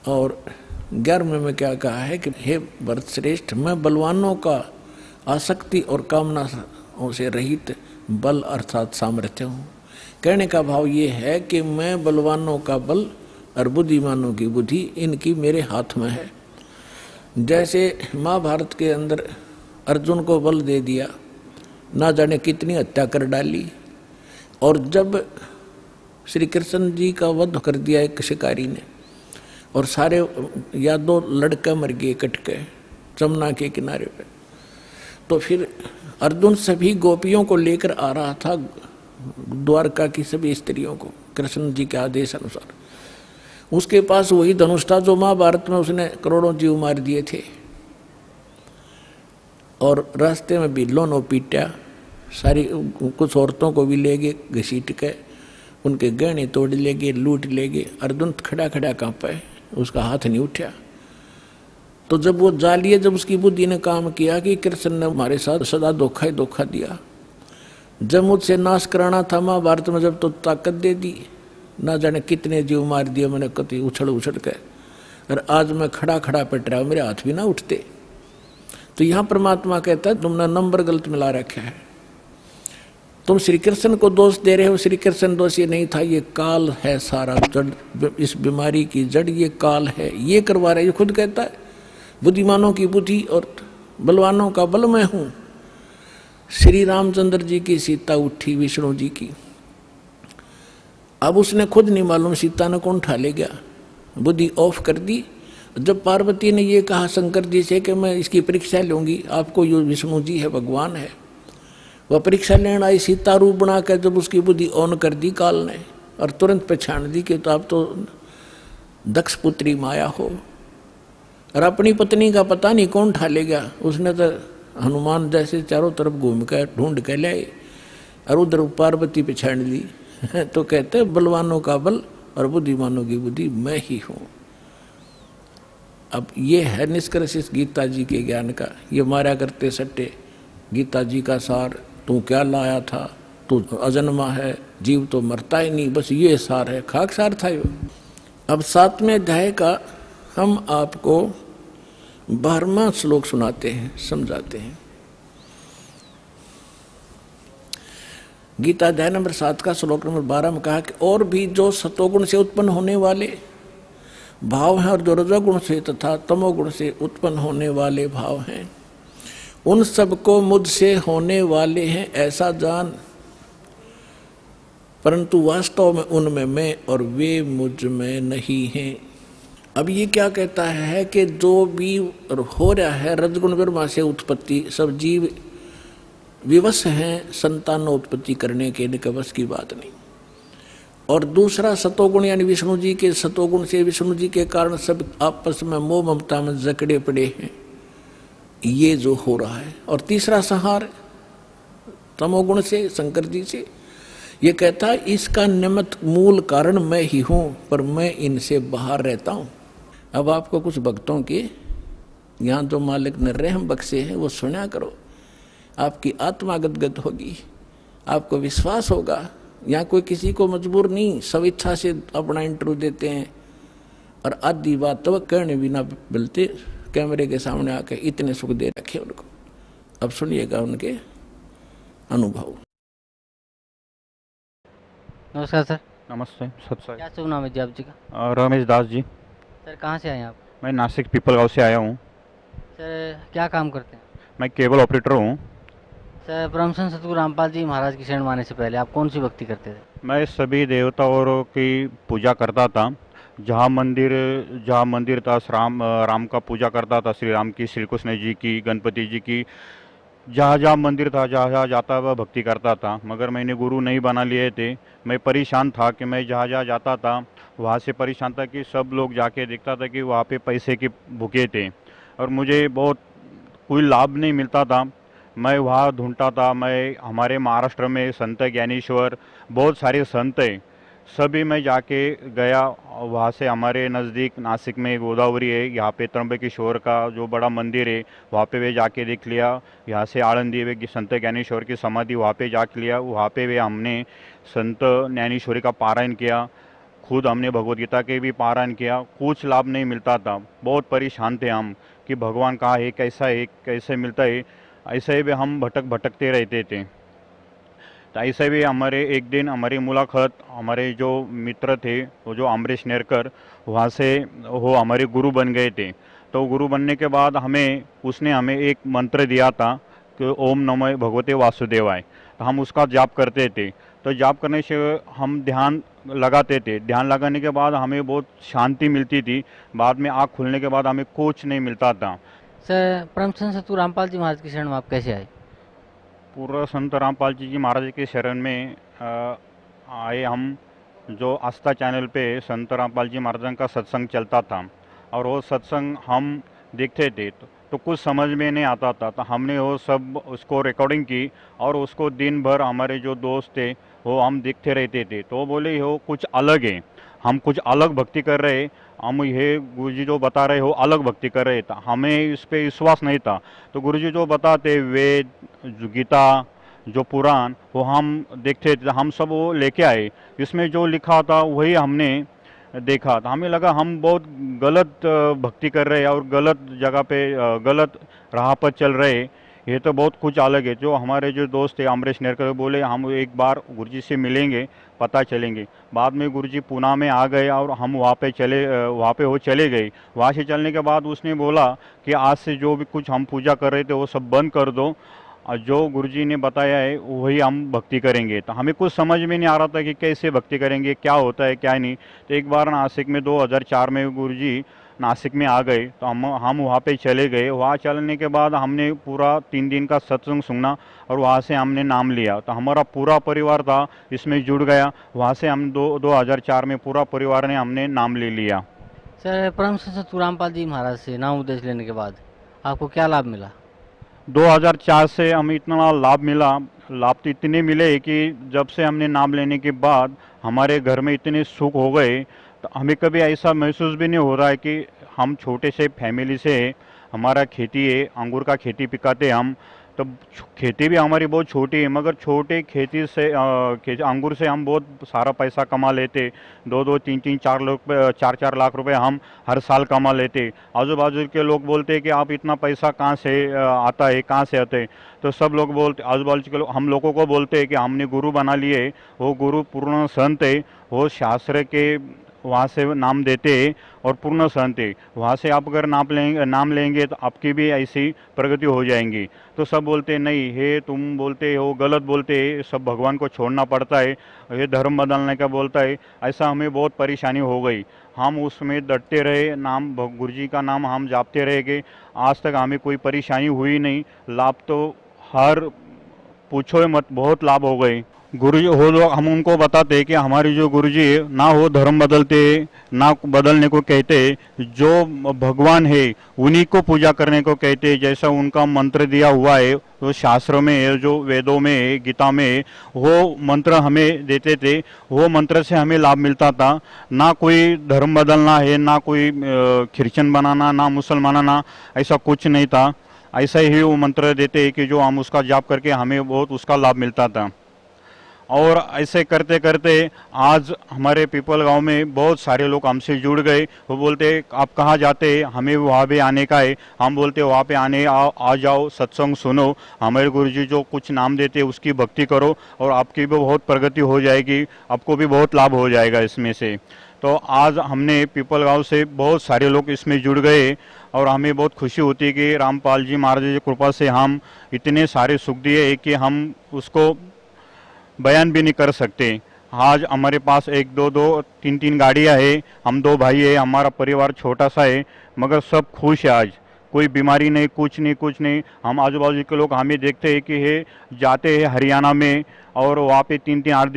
और 11वें में क्या कहा है कि हे भरत श्रेष्ठ, मैं बलवानों का आसक्ति और कामनाओं से रहित बल अर्थात सामर्थ्य हूँ। कहने का भाव ये है कि मैं बलवानों का बल और बुद्धिमानों की बुद्धि इनकी मेरे हाथ में है। जैसे महाभारत के अंदर अर्जुन को बल दे दिया, ना जाने कितनी हत्या कर डाली, और जब श्री कृष्ण जी का वध कर दिया एक शिकारी ने, और सारे या दो लड़के मर गए कट के जमुना के किनारे पे, तो फिर अर्जुन सभी गोपियों को लेकर आ रहा था, द्वारका की सभी स्त्रियों को कृष्ण जी के आदेश अनुसार। उसके पास वही धनुष था जो महाभारत में उसने करोड़ों जीव मार दिए थे, और रास्ते में भी लोनो पीटा, सारी कुछ औरतों को भी ले गए घसीट के, उनके गहने तोड़ ले गए, लूट ले गए। अर्जुन खड़ा खड़ा कांपा, उसका हाथ नहीं उठा। तो जब वो जा लिए, जब उसकी बुद्धि ने काम किया कि कृष्ण ने हमारे साथ सदा धोखा ही धोखा दिया, जब मुझसे नाश कराना था महाभारत में, जब तो ताकत दे दी, ना जाने कितने जीव मार दिए मैंने कति उछल उछल के, और आज मैं खड़ा खड़ा पिट रहा हूँ, मेरे हाथ भी ना उठते। तो यहाँ परमात्मा कहता है तुमने नंबर गलत मिला रखा है, तुम श्री कृष्ण को दोष दे रहे हो। श्री कृष्ण दोष ये नहीं था, ये काल है सारा जड़, इस बीमारी की जड़ ये काल है, ये करवा रहे। ये खुद कहता है बुद्धिमानों की बुद्धि और बलवानों का बल मैं हूँ। श्री रामचंद्र जी की सीता उठी विष्णु जी की, अब उसने खुद नहीं मालूम सीता ने कौन उठा ले गया, बुद्धि ऑफ कर दी। जब पार्वती ने ये कहा शंकर जी से कि मैं इसकी परीक्षा लूंगी, आपको ये विष्णु जी है, भगवान है, वह परीक्षा लेने आई सीता रूप बना कर, जब उसकी बुद्धि ऑन कर दी काल ने, और तुरंत पहचान दी कि तो आप तो दक्ष पुत्री माया हो, और अपनी पत्नी का पता नहीं कौन उठा ले गया। उसने तो हनुमान जैसे चारों तरफ घूम कर ढूंढ के लाए, और उधर पार्वती पहचान ली। तो कहते बलवानों का बल और बुद्धिमानों की बुद्धि मैं ही हूँ। अब ये है निष्कर्ष इस गीता जी के ज्ञान का। ये मारा करते सट्टे गीता जी का सार, तू क्या लाया था, तू अजन्मा है, जीव तो मरता ही नहीं, बस ये सार है, खाक सार था ये। अब 7वें अध्याय का हम आपको 12वां श्लोक सुनाते हैं, समझाते हैं। गीता अध्याय नंबर 7 का श्लोक नंबर 12 में कहा कि और भी जो सतोगुण से उत्पन्न होने वाले भाव हैं और जो रजोगुण से तथा तमोगुण से उत्पन्न होने वाले भाव हैं, उन सबको मुझसे होने वाले हैं ऐसा जान, परंतु वास्तव में उनमें मैं और वे मुझ में नहीं हैं। अब ये क्या कहता है कि जो भी हो रहा है रजगुण ब्रह्मा से उत्पत्ति, सब जीव विवश हैं संतानोत्पत्ति करने के, इनके बस की बात नहीं। और दूसरा सतोगुण यानी विष्णु जी के सतोगुण से, विष्णु जी के कारण सब आपस में मोह ममता में जकड़े पड़े हैं, ये जो हो रहा है। और तीसरा संहार तमोगुण से, शंकर जी से। ये कहता है इसका निमित्त मूल कारण मैं ही हूँ, पर मैं इनसे बाहर रहता हूँ। अब आपको कुछ भक्तों के यहाँ जो मालिक ने रहम बख्शे हैं वो सुना करो, आपकी आत्मा गदगद होगी, आपको विश्वास होगा। यहाँ कोई किसी को मजबूर नहीं, सब इच्छा से अपना इंटरव्यू देते हैं, और आधी बात तो कहने भी ना मिलते, कैमरे के सामने आके इतने सुख दे रखे उनको। अब सुनिएगा उनके अनुभव। नमस्कार सर। नमस्ते। सत्साई। क्या शुभ नाम है जी आप जी का? रमेश दास जी। सर कहाँ से आए हैं आप? मैं नासिक पीपल गांव से आया हूँ। सर क्या काम करते हैं? मैं केबल ऑपरेटर हूँ। सर परमहंस सतगुरु रामपाल जी महाराज की शरण माने से पहले आप कौन सी भक्ति करते थे? मैं सभी देवताओं की पूजा करता था। जहाँ मंदिर था राम का पूजा करता था, श्री राम की, श्री कृष्ण जी की, गणपति जी की। जहाँ जहाँ मंदिर था, जहाँ जहाँ जाता वह भक्ति करता था। मगर मैंने गुरु नहीं बना लिए थे। मैं परेशान था कि मैं जहाँ जहाँ जाता था वहाँ से परेशान था कि सब लोग जाके देखता था कि वहाँ पे पैसे के भूखे थे और मुझे बहुत कोई लाभ नहीं मिलता था। मैं वहाँ ढूंढता था। मैं हमारे महाराष्ट्र में संत ज्ञानेश्वर, बहुत सारे संत हैं, सभी मैं जाके गया। वहाँ से हमारे नज़दीक नासिक में गोदावरी है, यहाँ पे त्र्यंबकेश्वर का जो बड़ा मंदिर है वहाँ पे वे जाके देख लिया। यहाँ से आळंदी वे संत ज्ञानेश्वर की समाधि वहाँ पे जाके लिया। वहाँ पे वे हमने संत ज्ञानेश्वरी का पारायण किया। खुद हमने भगवद गीता के भी पारायण किया। कुछ लाभ नहीं मिलता था। बहुत परेशान थे हम कि भगवान कहाँ है, कैसा है, कैसे मिलता है। ऐसे ही भी हम भटकते रहते थे। तो ऐसे भी हमारे एक दिन हमारी मुलाकात हमारे जो मित्र थे वो जो अमरीश नेरकर, वहाँ से वो हमारे गुरु बन गए थे। तो गुरु बनने के बाद उसने हमें एक मंत्र दिया था कि ओम नमो भगवते वासुदेवाय। तो हम उसका जाप करते थे। तो जाप करने से हम ध्यान लगाते थे। ध्यान लगाने के बाद हमें बहुत शांति मिलती थी। बाद में आँख खुलने के बाद हमें कुछ नहीं मिलता था। सर परमहंस सतगुरु रामपाल जी महाराज की शरण में आप कैसे आए? पूर्व संत रामपाल जी महाराज के शरण में आए हम। जो आस्था चैनल पे संत रामपाल जी महाराज का सत्संग चलता था और वो सत्संग हम देखते थे तो कुछ समझ में नहीं आता था। तो हमने वो सब उसको रिकॉर्डिंग की और उसको दिन भर हमारे जो दोस्त थे वो हम देखते रहते थे। तो वो बोले वो कुछ अलग है, हम कुछ अलग भक्ति कर रहे, हम ये गुरुजी जो बता रहे हो अलग भक्ति कर रहे था। हमें इस पे विश्वास नहीं था। तो गुरुजी जो बताते वेद, जो गीता, जो पुराण, वो हम देखते थे। हम सब वो लेके आए। इसमें जो लिखा था वही हमने देखा। तो हमें लगा हम बहुत गलत भक्ति कर रहे हैं और गलत जगह पे गलत राह पर चल रहे। ये तो बहुत कुछ अलग है। जो हमारे जो दोस्त थे अमरीश नेरकर बोले हम एक बार गुरुजी से मिलेंगे, पता चलेंगे। बाद में गुरुजी पुणे में आ गए और हम वहाँ पे वो चले गए। वहाँ से चलने के बाद उसने बोला कि आज से जो भी कुछ हम पूजा कर रहे थे वो सब बंद कर दो और जो गुरुजी ने बताया है वही हम भक्ति करेंगे। तो हमें कुछ समझ में नहीं आ रहा था कि कैसे भक्ति करेंगे, क्या होता है क्या नहीं। तो एक बार नासिक में 2004 में गुरुजी नासिक में आ गए तो हम वहाँ पे चले गए। वहाँ चलने के बाद हमने पूरा 3 दिन का सत्संग सुना और वहाँ से हमने नाम लिया। तो हमारा पूरा परिवार था इसमें जुड़ गया। वहाँ से हम 2004 में पूरा परिवार ने हमने नाम ले लिया। सर परमहंस सतगुरु रामपाल जी महाराज से नाम उपदेश लेने के बाद आपको क्या लाभ मिला? 2004 से हमें इतना लाभ मिला। लाभ तो इतने मिले कि जब से हमने नाम लेने के बाद हमारे घर में इतने सुख हो गए। तो हमें कभी ऐसा महसूस भी नहीं हो रहा है कि हम छोटे से फैमिली से, हमारा खेती है, अंगूर का खेती पिकाते हम। तो खेती भी हमारी बहुत छोटी है मगर छोटे खेती से अंगूर से हम बहुत सारा पैसा कमा लेते। 2-2, 3-3, 4 लाख रुपए हम हर साल कमा लेते। आजू बाजू के लोग बोलते हैं कि आप इतना पैसा कहाँ से आता है, कहाँ से आते हैं। तो सब लोग बोलते, आजू बाजू के लोग हम लोगों को बोलते हैं कि हमने गुरु बना लिए। वो गुरु पूर्ण संत है, वो शास्त्र के वहाँ से नाम देते और पूर्ण संत है। वहाँ से आप अगर नाम लेंगे तो आपकी भी ऐसी प्रगति हो जाएंगी। तो सब बोलते नहीं है, तुम बोलते हो गलत बोलते है, सब भगवान को छोड़ना पड़ता है, ये धर्म बदलने का बोलता है। ऐसा हमें बहुत परेशानी हो गई। हम उसमें डटते रहे, नाम गुरुजी का नाम हम जापते रहेंगे। आज तक हमें कोई परेशानी हुई नहीं। लाभ तो हर पूछो मत, बहुत लाभ हो गए। गुरुजी हो लोग हम उनको बताते कि हमारे जो गुरुजी ना हो धर्म बदलते, ना बदलने को कहते, जो भगवान है उन्हीं को पूजा करने को कहते। जैसा उनका मंत्र दिया हुआ है तो शास्त्रों में है, जो वेदों में है, गीता में है, वो मंत्र हमें देते थे। वो मंत्र से हमें लाभ मिलता था। ना कोई धर्म बदलना है, ना कोई क्रिश्चियन बनाना, ना मुसलमान बनाना, ऐसा कुछ नहीं था। ऐसा ही वो मंत्र देते कि जो हम उसका जाप करके हमें बहुत उसका लाभ मिलता था। और ऐसे करते करते आज हमारे पीपल गांव में बहुत सारे लोग हमसे जुड़ गए। वो बोलते आप कहाँ जाते, हमें वहाँ पे आने का है। हम बोलते वहाँ पे आ जाओ, सत्संग सुनो, हमारे गुरुजी जो कुछ नाम देते उसकी भक्ति करो और आपकी भी बहुत प्रगति हो जाएगी, आपको भी बहुत लाभ हो जाएगा इसमें से। तो आज हमने पीपल गांव से बहुत सारे लोग इसमें जुड़ गए और हमें बहुत खुशी होती है कि रामपाल जी महाराज की कृपा से हम इतने सारे सुख दिए कि हम उसको बयान भी नहीं कर सकते। आज हमारे पास 1 2 2 3 3 गाड़ियां है, हम 2 भाई है, हमारा परिवार छोटा सा है मगर सब खुश है। आज कोई बीमारी नहीं, कुछ नहीं। हम आजू बाजू के लोग हमें देखते हैं कि ये जाते हैं हरियाणा में और वहाँ पे 3 8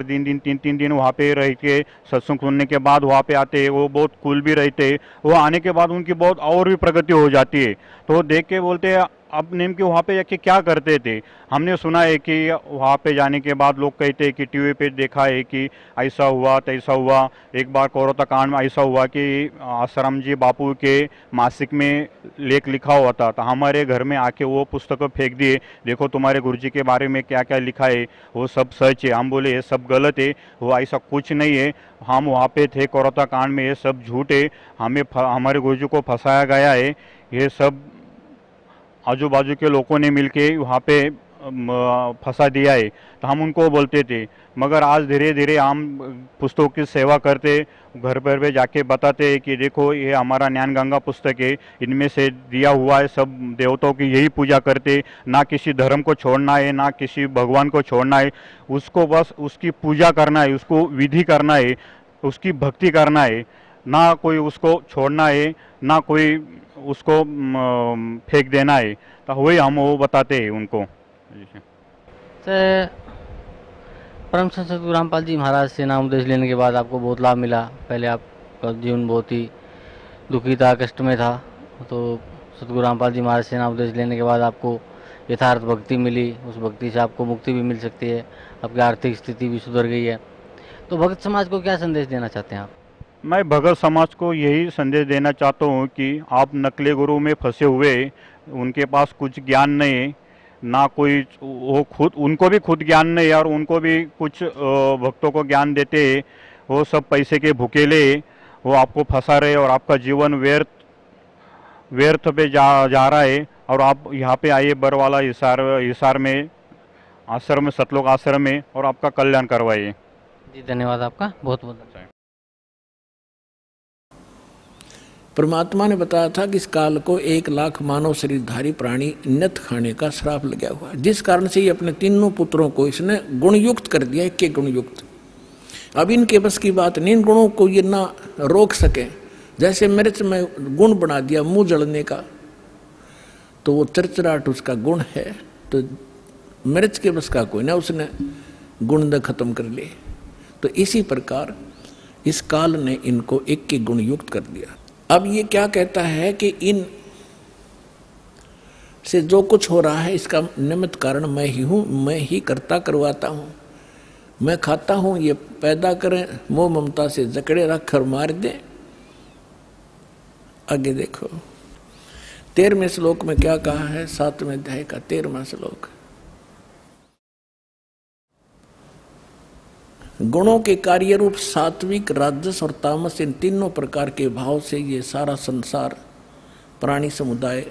दिन 3 दिन वहाँ पे रह के सत्संग सुनने के बाद वहाँ पे आते हैं। वो बहुत कूल भी रहते हैं। वो आने के बाद उनकी बहुत और भी प्रगति हो जाती है। तो देख के बोलते हैं अब नेम के वहाँ पे जाके क्या करते थे। हमने सुना है कि वहाँ पे जाने के बाद लोग कहते हैं कि टीवी पे देखा है कि ऐसा हुआ तैसा हुआ। एक बार कोरोता कांड में ऐसा हुआ कि आसाराम जी बापू के मासिक में लेख लिखा हुआ था, तो हमारे घर में आके वो पुस्तक फेंक दिए, देखो तुम्हारे गुरुजी के बारे में क्या क्या लिखा है, वो सब सच है। हम बोले ये सब गलत है, वो ऐसा कुछ नहीं है। हम वहाँ पे थे कोरोता कांड में, ये सब झूठ है, हमारे गुरुजी को फंसाया गया है। ये सब आजू बाजू के लोगों ने मिलके वहाँ पे फंसा दिया है। तो हम उनको बोलते थे, मगर आज धीरे धीरे हम पुस्तकों की सेवा करते, घर पर पे जाके बताते हैं कि देखो ये हमारा ज्ञान गंगा पुस्तक है, इनमें से दिया हुआ है, सब देवताओं की यही पूजा करते, ना किसी धर्म को छोड़ना है, ना किसी भगवान को छोड़ना है, उसको बस उसकी पूजा करना है, उसको विधि करना है, उसकी भक्ति करना है, ना कोई उसको छोड़ना है, ना कोई उसको फेंक देना है। तो वही हम वो बताते हैं उनको। परम संत सतगुरु रामपाल जी महाराज से नाम उपदेश लेने के बाद आपको बहुत लाभ मिला। पहले आपका जीवन बहुत ही दुखी था, कष्ट में था, तो सतगुरु रामपाल जी महाराज से नाम उपदेश लेने के बाद आपको यथार्थ भक्ति मिली। उस भक्ति से आपको मुक्ति भी मिल सकती है, आपकी आर्थिक स्थिति भी सुधर गई है। तो भक्त समाज को क्या संदेश देना चाहते हैं आप? मैं भगत समाज को यही संदेश देना चाहता हूँ कि आप नकली गुरु में फंसे हुए, उनके पास कुछ ज्ञान नहीं है, ना कोई वो खुद, उनको भी खुद ज्ञान नहीं है और उनको भी कुछ भक्तों को ज्ञान देते हैं, वो सब पैसे के भूखेले, वो आपको फंसा रहे और आपका जीवन व्यर्थ पे जा रहा है। और आप यहाँ पे आइए बरवाला हिसार में आश्रम में, सतलोक आश्रम में, और आपका कल्याण करवाइए। जी धन्यवाद आपका, बहुत बहुत धन्यवाद। परमात्मा ने बताया था कि इस काल को 1 लाख मानव शरीरधारी प्राणी नत खाने का श्राप लगा हुआ है, जिस कारण से ये अपने तीनों पुत्रों को इसने गुणयुक्त कर दिया, 1 गुणयुक्त। अब इनके बस की बात नहीं, इन गुणों को ये ना रोक सके। जैसे मिर्च में गुण बना दिया मुंह जलने का, तो वो चरचराहट उसका गुण है, तो मिर्च के बस का कोई ना, उसने गुण खत्म कर लिए। तो इसी प्रकार इस काल ने इनको 1 गुण युक्त कर दिया। अब ये क्या कहता है कि इन से जो कुछ हो रहा है इसका निमित्त कारण मैं ही हूं, मैं ही करता करवाता हूं, मैं खाता हूं, ये पैदा करें, मोह ममता से जकड़े रख कर मार दे। आगे देखो 13वें श्लोक में क्या कहा है, 7वें अध्याय का 13वां श्लोक। गुणों के कार्य रूप सात्विक, राजस और तामस, इन तीनों प्रकार के भाव से ये सारा संसार प्राणी समुदाय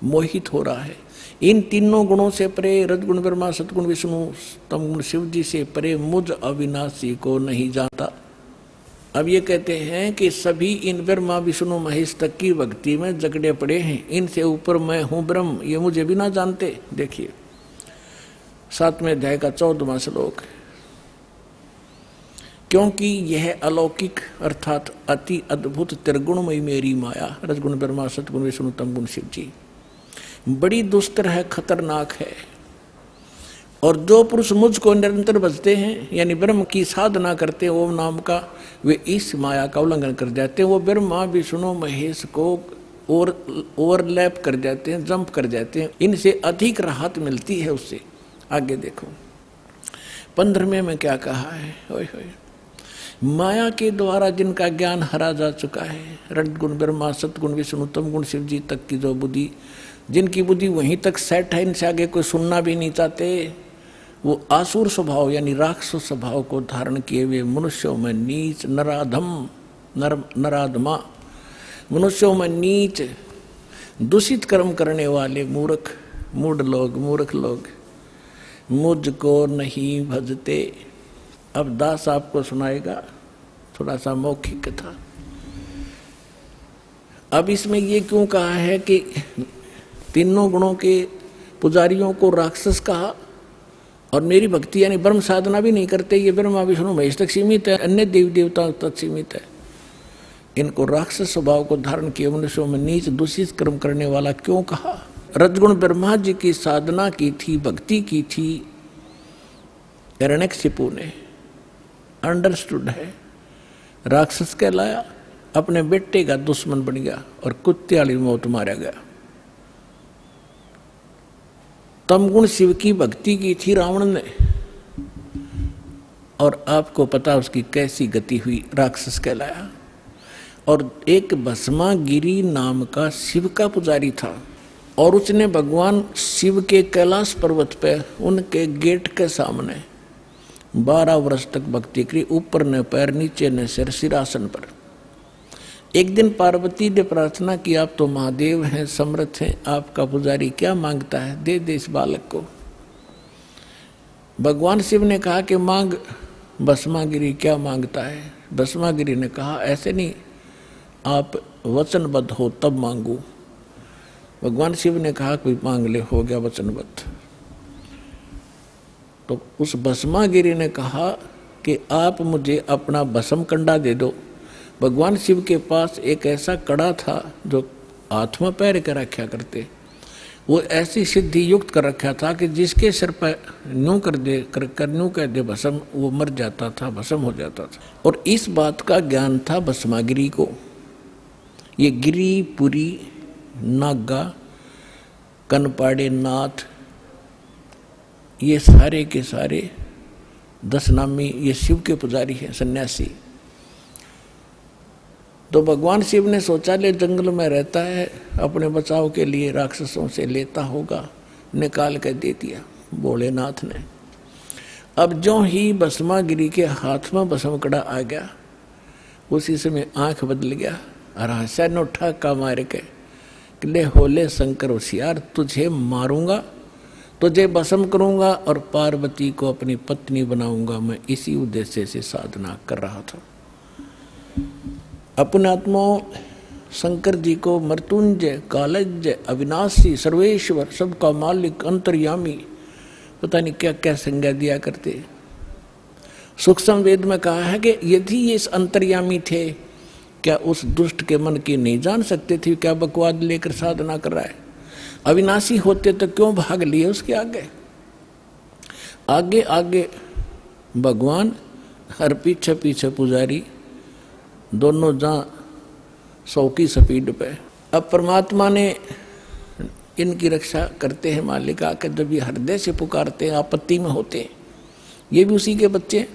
मोहित हो रहा है। इन तीनों गुणों से परे, रजगुण ब्रह्मा, सतगुण विष्णु, तमगुण शिव जी से परे मुझ अविनाशी को नहीं जानता। अब ये कहते हैं कि सभी इन ब्रह्मा विष्णु महेश तक की भक्ति में जकड़े पड़े हैं, इनसे ऊपर मैं हूं ब्रह्म, ये मुझे भी ना जानते। देखिए 7वें अध्याय का 14वां श्लोक। क्योंकि यह अलौकिक अर्थात अति अद्भुत त्रिगुणमयी मेरी माया, रजगुण ब्रह्मा, सतगुण विष्णु, तमगुण शिव जी, बड़ी दुस्तर है, खतरनाक है। और जो पुरुष मुझको निरंतर भजते हैं, यानी ब्रह्म की साधना करते हैं ओम नाम का, वे इस माया का उल्लंघन कर जाते हैं। वो ब्रह्मा विष्णु महेश को ओवरलैप कर जाते हैं, जंप कर जाते हैं, इनसे अधिक राहत मिलती है उससे। आगे देखो 15वें में क्या कहा है, होय होय। माया के द्वारा जिनका ज्ञान हरा जा चुका है, रजगुण ब्रह्मा, सतगुण विष्णु, तमगुण शिव जी तक की जो बुद्धि, जिनकी बुद्धि वहीं तक सेट है, इनसे आगे कोई सुनना भी नहीं चाहते, वो आसुर स्वभाव यानी राक्षस स्वभाव को धारण किए हुए मनुष्यों में नीच, नराधम, नराधमा, मनुष्यों में नीच, दूषित कर्म करने वाले मूर्ख, मूर्ख लोग मुझको नहीं भजते। अब दास आपको सुनाएगा थोड़ा सा मौखिक था। अब इसमें ये क्यों कहा है कि तीनों गुणों के पुजारियों को राक्षस कहा, और मेरी भक्ति यानी ब्रह्म साधना भी नहीं करते, ये ब्रह्मा विष्णु महेश तक सीमित है, अन्य देवी देवताओं तक सीमित है, इनको राक्षस स्वभाव को धारण किए मनुष्यों में नीच दूषित कर्म करने वाला क्यों कहा? रजगुण ब्रह्मा जी की साधना की थी, भक्ति की थी, हिरण्यकशिपु ने अंडरस्टूड है, राक्षस कहलाया, अपने बेटे का दुश्मन बन गया और कुत्ते वाली मौत मारा गया। तमगुण शिव की भक्ति की थी रावण ने, और आपको पता उसकी कैसी गति हुई, राक्षस कहलाया। और एक भस्मागिरी नाम का शिव का पुजारी था, और उसने भगवान शिव के कैलाश पर्वत पे उनके गेट के सामने 12 वर्ष तक भक्ति करी, ऊपर न पैर नीचे न सिर, सिरासन पर। एक दिन पार्वती ने प्रार्थना की, आप तो महादेव हैं, समर्थ हैं, आपका पुजारी क्या मांगता है, दे दे इस बालक को। भगवान शिव ने कहा कि मांग भस्मागिरी क्या मांगता है। भस्मागिरी ने कहा ऐसे नहीं, आप वचनबद्ध हो तब मांगू। भगवान शिव ने कहा कोई मांग ले, हो गया वचनबद्ध। तो उस भस्मागिरी ने कहा कि आप मुझे अपना भस्म कंडा दे दो। भगवान शिव के पास एक ऐसा कड़ा था जो हाथ में पैर के रखा करते, वो ऐसी सिद्धि युक्त कर रखा था कि जिसके सिर पर न्यू कर दे भस्म, वो मर जाता था, भस्म हो जाता था। और इस बात का ज्ञान था भस्मागिरी को। ये गिरी, पुरी, नागा, कनपाड़े नाथ, ये सारे के सारे 10 नामी ये शिव के पुजारी हैं, सन्यासी। तो भगवान शिव ने सोचा ले जंगल में रहता है, अपने बचाव के लिए राक्षसों से लेता होगा, निकाल कर दे दिया भोलेनाथ ने। अब जो ही भस्मागिरी के हाथ में भस्मकड़ा आ गया, उसी समय आंख बदल गया और हंसा नोठा का मार के, ले होले शंकर होशियार, तुझे मारूंगा, तुझे भस्म करूंगा और पार्वती को अपनी पत्नी बनाऊंगा। मैं इसी उद्देश्य से साधना कर रहा था। अपने आत्मा शंकर जी को मृत्युंजय, कालज्य, अविनाशी, सर्वेश्वर, सबका मालिक, अंतर्यामी, पता नहीं क्या क्या संज्ञा दिया करते। सूक्ष्म वेद में कहा है कि यदि ये इस अंतर्यामी थे, क्या उस दुष्ट के मन की नहीं जान सकते थे क्या बकवाद लेकर साधना कर रहा है? अविनाशी होते तो क्यों भाग लिए उसके आगे? आगे आगे भगवान हर पीछे पीछे पुजारी, दोनों जहाँ 100 की स्पीड पे। अब परमात्मा ने इनकी रक्षा करते हैं मालिक आकर, जब ये हृदय से पुकारते हैं, आपत्ति में होते हैं, ये भी उसी के बच्चे।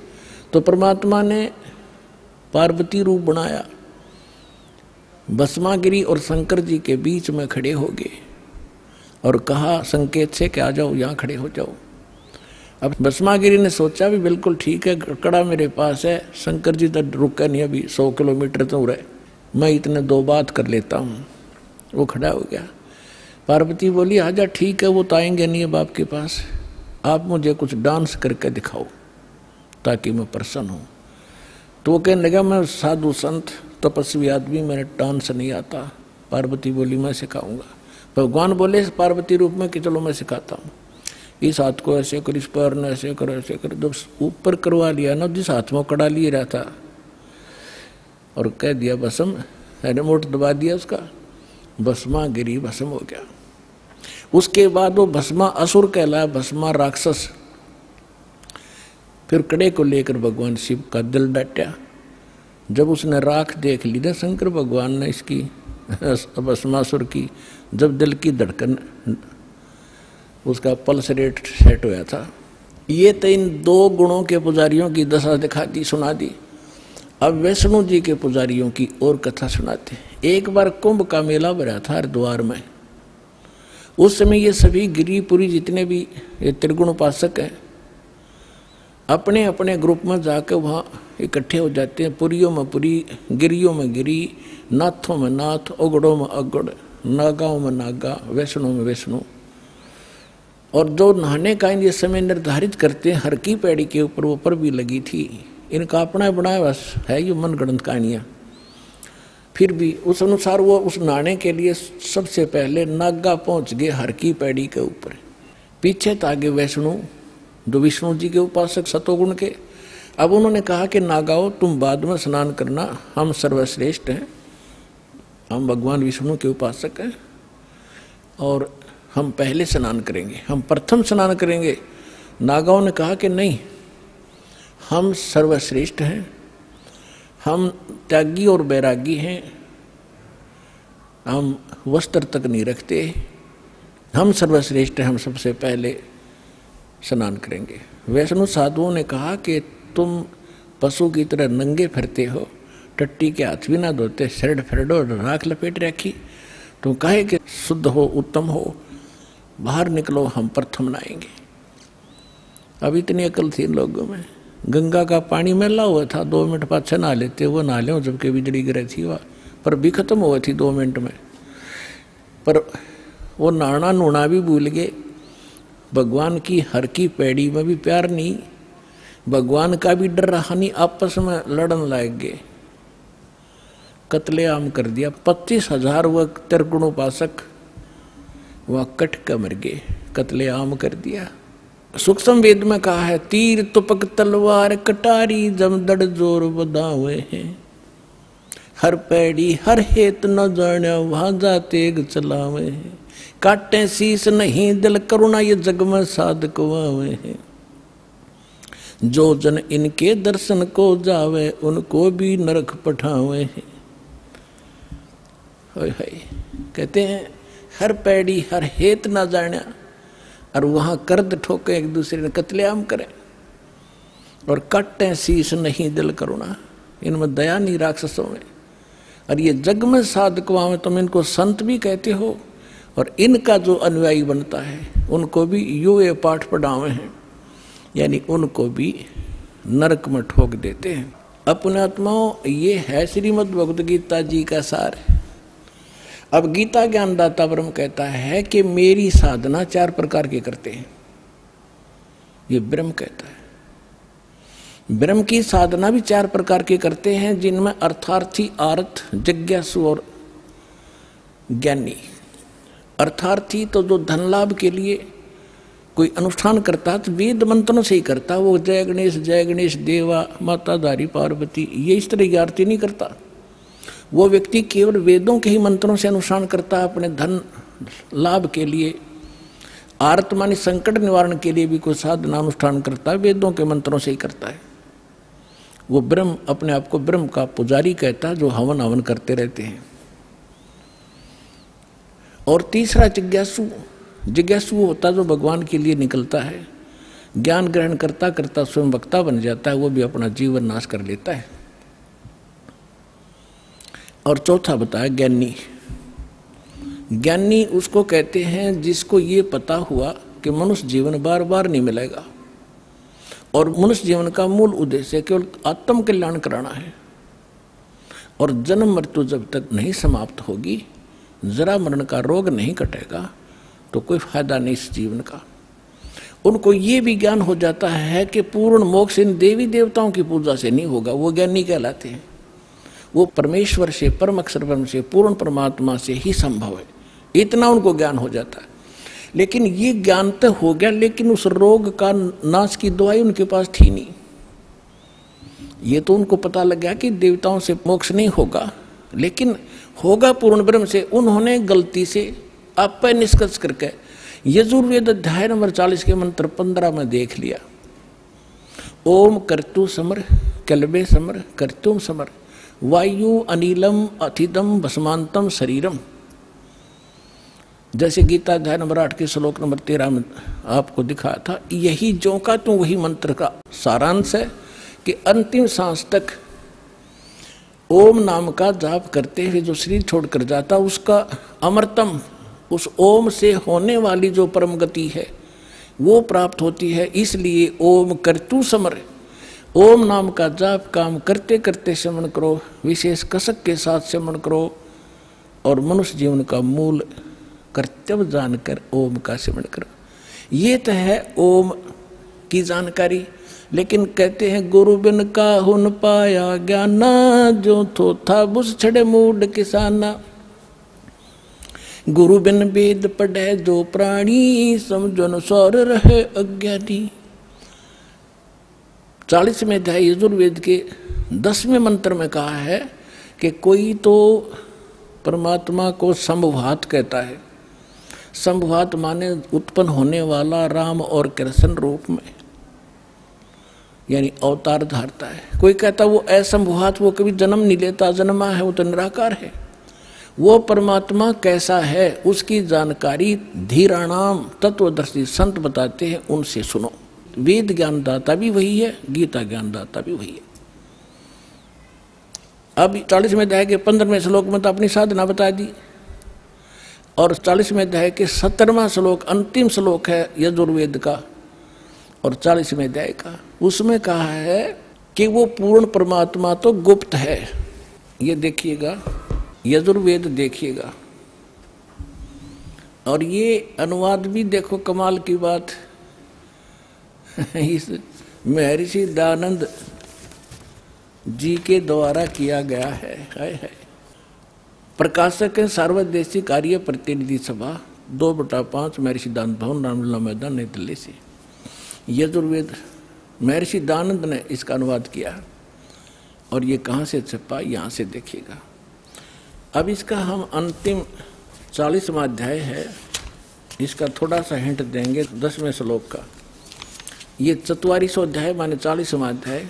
तो परमात्मा ने पार्वती रूप बनाया, भस्मागिरी और शंकर जी के बीच में खड़े हो गए और कहा संकेत से कि आ जाओ, यहाँ खड़े हो जाओ। अब भस्मागिरी ने सोचा भी बिल्कुल ठीक है, कड़ा मेरे पास है, शंकर जी तो रुका नहीं, अभी 100 किलोमीटर दूर है, मैं इतने 2 बात कर लेता हूँ। वो खड़ा हो गया। पार्वती बोली आजा, ठीक है, वो तो आएंगे नहीं अब आपके पास, आप मुझे कुछ डांस करके दिखाओ ताकि मैं प्रसन्न हूँ। तो वो कहने लगा मैं साधु संत तपस्वी आदमी, मेरे डांस नहीं आता। पार्वती बोली मैं सिखाऊंगा। भगवान बोले पार्वती रूप में कि चलो मैं सिखाता हूँ, इस हाथ को ऐसे कर, इस पैर ने ऐसे करो, ऐसे करो। जब ऊपर करवा लिया ना, जिस हाथ में कड़ा लिए रहता और कह दिया भस्म, रिमोट दबा दिया उसका, भस्मागिरी भस्म हो गया। उसके बाद वो भस्मा असुर कहलाया, भस्मा राक्षस। फिर कड़े को लेकर भगवान शिव का दिल डटा। जब उसने राख देख ली ना शंकर भगवान ने इसकी भस्मासुर की, जब दिल की धड़कन, उसका पल्स रेट सेट होया था। ये तो इन 2 गुणों के पुजारियों की दशा दिखा दी, सुना दी। अब वैष्णो जी के पुजारियों की और कथा सुनाते। एक बार कुंभ का मेला भरा था हरिद्वार में। उस समय ये सभी गिरिपुरी जितने भी ये त्रिगुण उपासक हैं, अपने अपने ग्रुप में जाकर वहाँ इकट्ठे हो जाते हैं। पुरियों में पुरी, गिरियों में गिरी, नाथों में नाथ, ओगड़ों में अगड़, नागाओं में नागा, वैष्णो में वैष्णो। और जो नहाने का ये समय निर्धारित करते हैं, हर की पैड़ी के ऊपर वो पर भी लगी थी, इनका अपना बनाया बस है ये मनगढ़ंत कहानियाँ। फिर भी उस अनुसार वो उस नहाने के लिए सबसे पहले नागा पहुंच गए हर की पैड़ी के ऊपर। पीछे तागे वैष्णु जो विष्णु जी के उपासक सतोगुण के। अब उन्होंने कहा कि नागाओ तुम बाद में स्नान करना, हम सर्वश्रेष्ठ हैं, हम भगवान विष्णु के उपासक हैं और हम पहले स्नान करेंगे, हम प्रथम स्नान करेंगे। नागाओं ने कहा कि नहीं, हम सर्वश्रेष्ठ हैं, हम त्यागी और बैरागी हैं, हम वस्त्र तक नहीं रखते, हम सर्वश्रेष्ठ हैं, हम सबसे पहले स्नान करेंगे। वैष्णु साधुओं ने कहा कि तुम पशु की तरह नंगे फिरते हो, टट्टी के हाथ भी ना धोते, शर्ट फरडो राख लपेट रखी, तुम कहे कि शुद्ध हो, उत्तम हो, बाहर निकलो, हम प्रथम नहाएंगे। अब इतनी अकल थी लोगों में। गंगा का पानी मैला हुआ था, 2 मिनट पाछे नहा लेते, वो नहा ले जबकि बिजली गिरी थी वह, पर भी खत्म हुआ थी 2 मिनट में। पर वो नहाना नूना भी भूल गए। भगवान की हर की पैड़ी में भी प्यार नहीं, भगवान का भी डर रहा नहीं, आपस में लड़न लग गए, कत्लेआम कर दिया। 25,000 वह त्रिगुण उपासक वह कट कर मर गए, कत्लेआम कर दिया। सूक्ष्म वेद में कहा है, तीर तुपक तलवार कटारी जमदड़ जोर बदावे हैं, हर पैड़ी हर हेत न जाने वहां जा तेग चलावे हैं, काटे शीस नहीं दिल करुणा ये जग में साधक वावे हैं, जो जन इनके दर्शन को जावे उनको भी नरक पठावे हैं। कहते हैं हर पैड़ी हर हेत ना जाना, और वहां कर्द ठोके एक दूसरे ने कत्लेआम करें, और काटे शीश नहीं दिल करुणा, इनमें दया नहीं राक्षसों में। और ये जग में साधकवा में तुम इनको संत भी कहते हो, और इनका जो अनुयायी बनता है उनको भी यो ये पाठ पढ़ावे हैं, यानी उनको भी नरक में ठोक देते हैं। अपने आत्माओं, ये है श्रीमद् भगवद गीता जी का सार। अब गीता ज्ञानदाता ब्रह्म कहता है कि मेरी साधना 4 प्रकार की करते हैं, ये ब्रह्म कहता है। ब्रह्म की साधना भी 4 प्रकार की करते हैं, जिनमें अर्थार्थी, आर्थ, जिज्ञासु और ज्ञानी। अर्थार्थी तो जो धन लाभ के लिए कोई अनुष्ठान करता है तो वेद मंत्रों से ही करता, वो जय गणेश देवा माता धारी पार्वती ये इस तरह की आरती नहीं करता। वो व्यक्ति केवल वेदों के ही मंत्रों से अनुष्ठान करता है अपने धन लाभ के लिए। आर्त मानी संकट निवारण के लिए भी कोई साधना अनुष्ठान करता है, वेदों के मंत्रों से ही करता है। वो ब्रह्म अपने आप को ब्रह्म का पुजारी कहता है, जो हवन हवन करते रहते हैं। और तीसरा जिज्ञासु होता जो भगवान के लिए निकलता है, ज्ञान ग्रहण करता करता स्वयं वक्ता बन जाता है, वो भी अपना जीवन नाश कर लेता है। और चौथा बताया ज्ञानी उसको कहते हैं जिसको ये पता हुआ कि मनुष्य जीवन बार बार नहीं मिलेगा, और मनुष्य जीवन का मूल उद्देश्य केवल आत्म कल्याण कराना है, और जन्म मृत्यु जब तक नहीं समाप्त होगी, जरा मरण का रोग नहीं कटेगा, तो कोई फायदा नहीं इस जीवन का। उनको ये भी ज्ञान हो जाता है कि पूर्ण मोक्ष इन देवी देवताओं की पूजा से नहीं होगा, वो ज्ञानी कहलाते हैं। वो परमेश्वर से, परम अक्षर ब्रह्म से, पूर्ण परमात्मा से ही संभव है, इतना उनको ज्ञान हो जाता है। लेकिन ये ज्ञान तो हो गया, लेकिन उस रोग का नाश की दवाई उनके पास थी नहीं। ये तो उनको पता लग गया कि देवताओं से मोक्ष नहीं होगा, लेकिन होगा पूर्ण ब्रह्म से। उन्होंने गलती से आप पर निष्कर्ष करके यजुर्वेद अध्याय नंबर 40 के मंत्र 15 में देख लिया, ओम कर्तु समर कलबे समर कर्तुम समर वायु अनिलम अथिदम भस्मांतम शरीरम। जैसे गीता अध्याय नंबर 8 के श्लोक नंबर 13 में आपको दिखाया था, यही जो का तो वही मंत्र का सारांश है कि अंतिम सांस तक ओम नाम का जाप करते हुए जो शरीर छोड़कर जाता, उसका अमरतम, उस ओम से होने वाली जो परम गति है वो प्राप्त होती है। इसलिए ओम कर्तु समर, ओम नाम का जाप काम करते करते श्रवण करो, विशेष कसक के साथ श्रवण करो, और मनुष्य जीवन का मूल कर्तव्य जानकर ओम का श्रवण करो। ये तो है ओम की जानकारी। लेकिन कहते हैं गुरु बिन काहू न पाया ज्ञाना, जो थो था बुस छड़े मूड किसाना। गुरु बिन वेद पढ़े जो प्राणी, समझो न सौर रहे अज्ञानी। 40वें अध्याय यजुर्वेद के 10वें मंत्र में कहा है कि कोई तो परमात्मा को संभवात कहता है। संभवात माने उत्पन्न होने वाला राम और कृष्ण रूप में, यानी अवतार धारता है। कोई कहता वो असंभवात, वो कभी जन्म नहीं लेता, जन्मा है वो तो निराकार है। वो परमात्मा कैसा है उसकी जानकारी धीराणाम तत्वदर्शी संत बताते हैं, उनसे सुनो। वेद ज्ञानदाता भी वही है, गीता ज्ञानदाता भी वही है। अब 40वें अध्याय के 15वें श्लोक में तो अपनी साधना बता दी, और 40वें अध्याय के 17वां श्लोक अंतिम श्लोक है यजुर्वेद का और 40वें अध्याय का, उसमें कहा है कि वो पूर्ण परमात्मा तो गुप्त है। ये देखिएगा, यजुर्वेद देखिएगा, और ये अनुवाद भी देखो कमाल की बात इस महर्षि दयानंद जी के द्वारा किया गया है। प्रकाशक है सार्वदेशिक कार्य प्रतिनिधि सभा 2/5 महर्षि दयानंद भवन रामलीला मैदान नई दिल्ली से। यजुर्वेद महर्षि दयानंद ने इसका अनुवाद किया, और ये कहाँ से छपा यहाँ से देखिएगा। अब इसका हम अंतिम 40वां अध्याय है, इसका थोड़ा सा हिंट देंगे 10वें श्लोक का। ये 44वां अध्याय माने 40वां अध्याय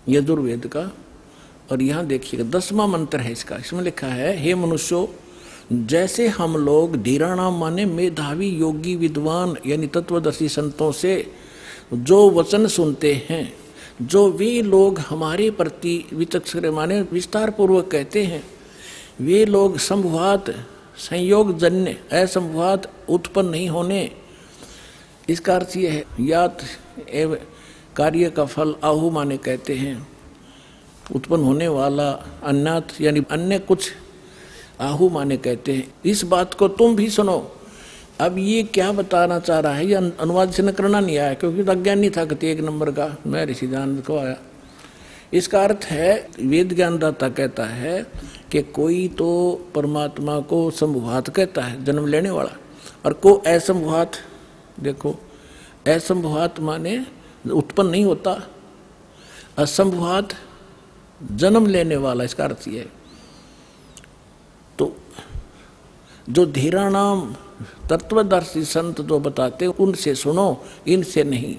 यजुर्वेद का, और यहाँ देखिएगा 10वां मंत्र है इसका। इसमें लिखा है, हे मनुष्यों, जैसे हम लोग धीराणाम माने मेधावी योगी विद्वान यानी तत्वदर्शी संतों से जो वचन सुनते हैं, जो वे लोग हमारे प्रति विचक्षण माने विस्तार पूर्वक कहते हैं, वे लोग संभवात संयोग जन्य असंभवात उत्पन्न नहीं होने। इसका अर्थ यह है, यात एवं कार्य का फल आहु माने कहते हैं उत्पन्न होने वाला, अन्यत यानी अन्य कुछ आहु माने कहते हैं। इस बात को तुम भी सुनो। अब ये क्या बताना चाह रहा है, ये अनुवाद से न करना नहीं आया, क्योंकि तो अज्ञानी था कि 1 नंबर का मैं ऋषि दयानंद को आया। इसका अर्थ है, वेद ज्ञानदाता कहता है कि कोई तो परमात्मा को संभवात कहता है, जन्म लेने वाला, और को असंभवात। देखो, असंभवात माने उत्पन्न नहीं होता, असंभवात जन्म लेने वाला, इसका अर्थ ये है। तो जो धीराणाम तत्वदर्शी संत जो बताते उनसे सुनो, इनसे नहीं,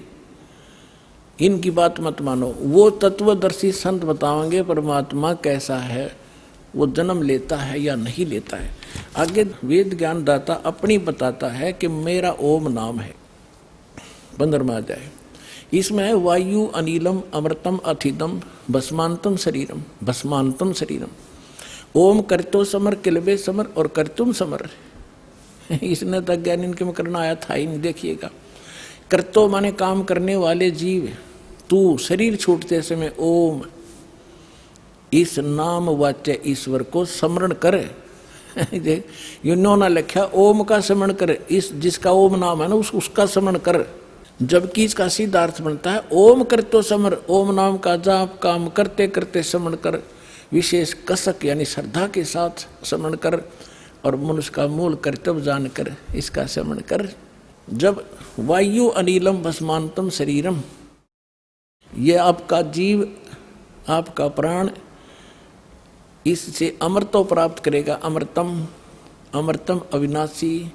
इनकी बात मत मानो। वो तत्वदर्शी संत बताएंगे परमात्मा कैसा है, वो जन्म लेता है या नहीं लेता है। आगे वेद ज्ञानदाता अपनी बताता है कि मेरा ओम नाम है। 15वां अध्याय, इसमें है वायु अनिलम अमृतम अथिदम भस्मांतम शरीरम, भस्मांतम शरीरम। ओम करतो समर किलबे समर और करतुम समर। इसने तो ज्ञान इनके में करना आया था ही नहीं। देखिएगा, करतो माने काम करने वाले जीव, तू शरीर छूटते समय ओम इस नाम वाच्य ईश्वर को स्मरण करे। इन्होंने लिखा ओम का स्मरण करे, इस जिसका ओम नाम है ना उसका स्मरण कर। जबकि इसका सीधा अर्थ बनता है ओम करतो समर, ओम नाम का जाप काम करते करते स्मरण कर, विशेष कसक यानी श्रद्धा के साथ स्मरण कर, और मनुष्य का मूल कर्तव्य जान कर इसका स्मरण कर। जब वायु अनिलम भस्मांतम शरीरम, ये आपका जीव आपका प्राण इससे अमृतो प्राप्त करेगा। अमृतम, अमृतम अविनाशी,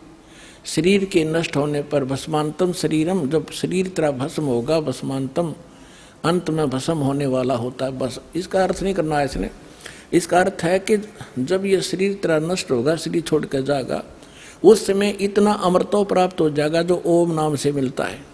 शरीर के नष्ट होने पर भस्मांतम शरीरम, जब शरीर तेरा भस्म होगा, भस्मांतम अंत में भस्म होने वाला होता है। बस इसका अर्थ नहीं करना है इसने। इसका अर्थ है कि जब ये शरीर तेरा नष्ट होगा, शरीर छोड़ कर जाएगा, उस समय इतना अमृतो प्राप्त हो जाएगा जो ओम नाम से मिलता है।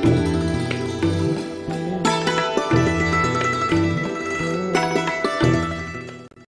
है।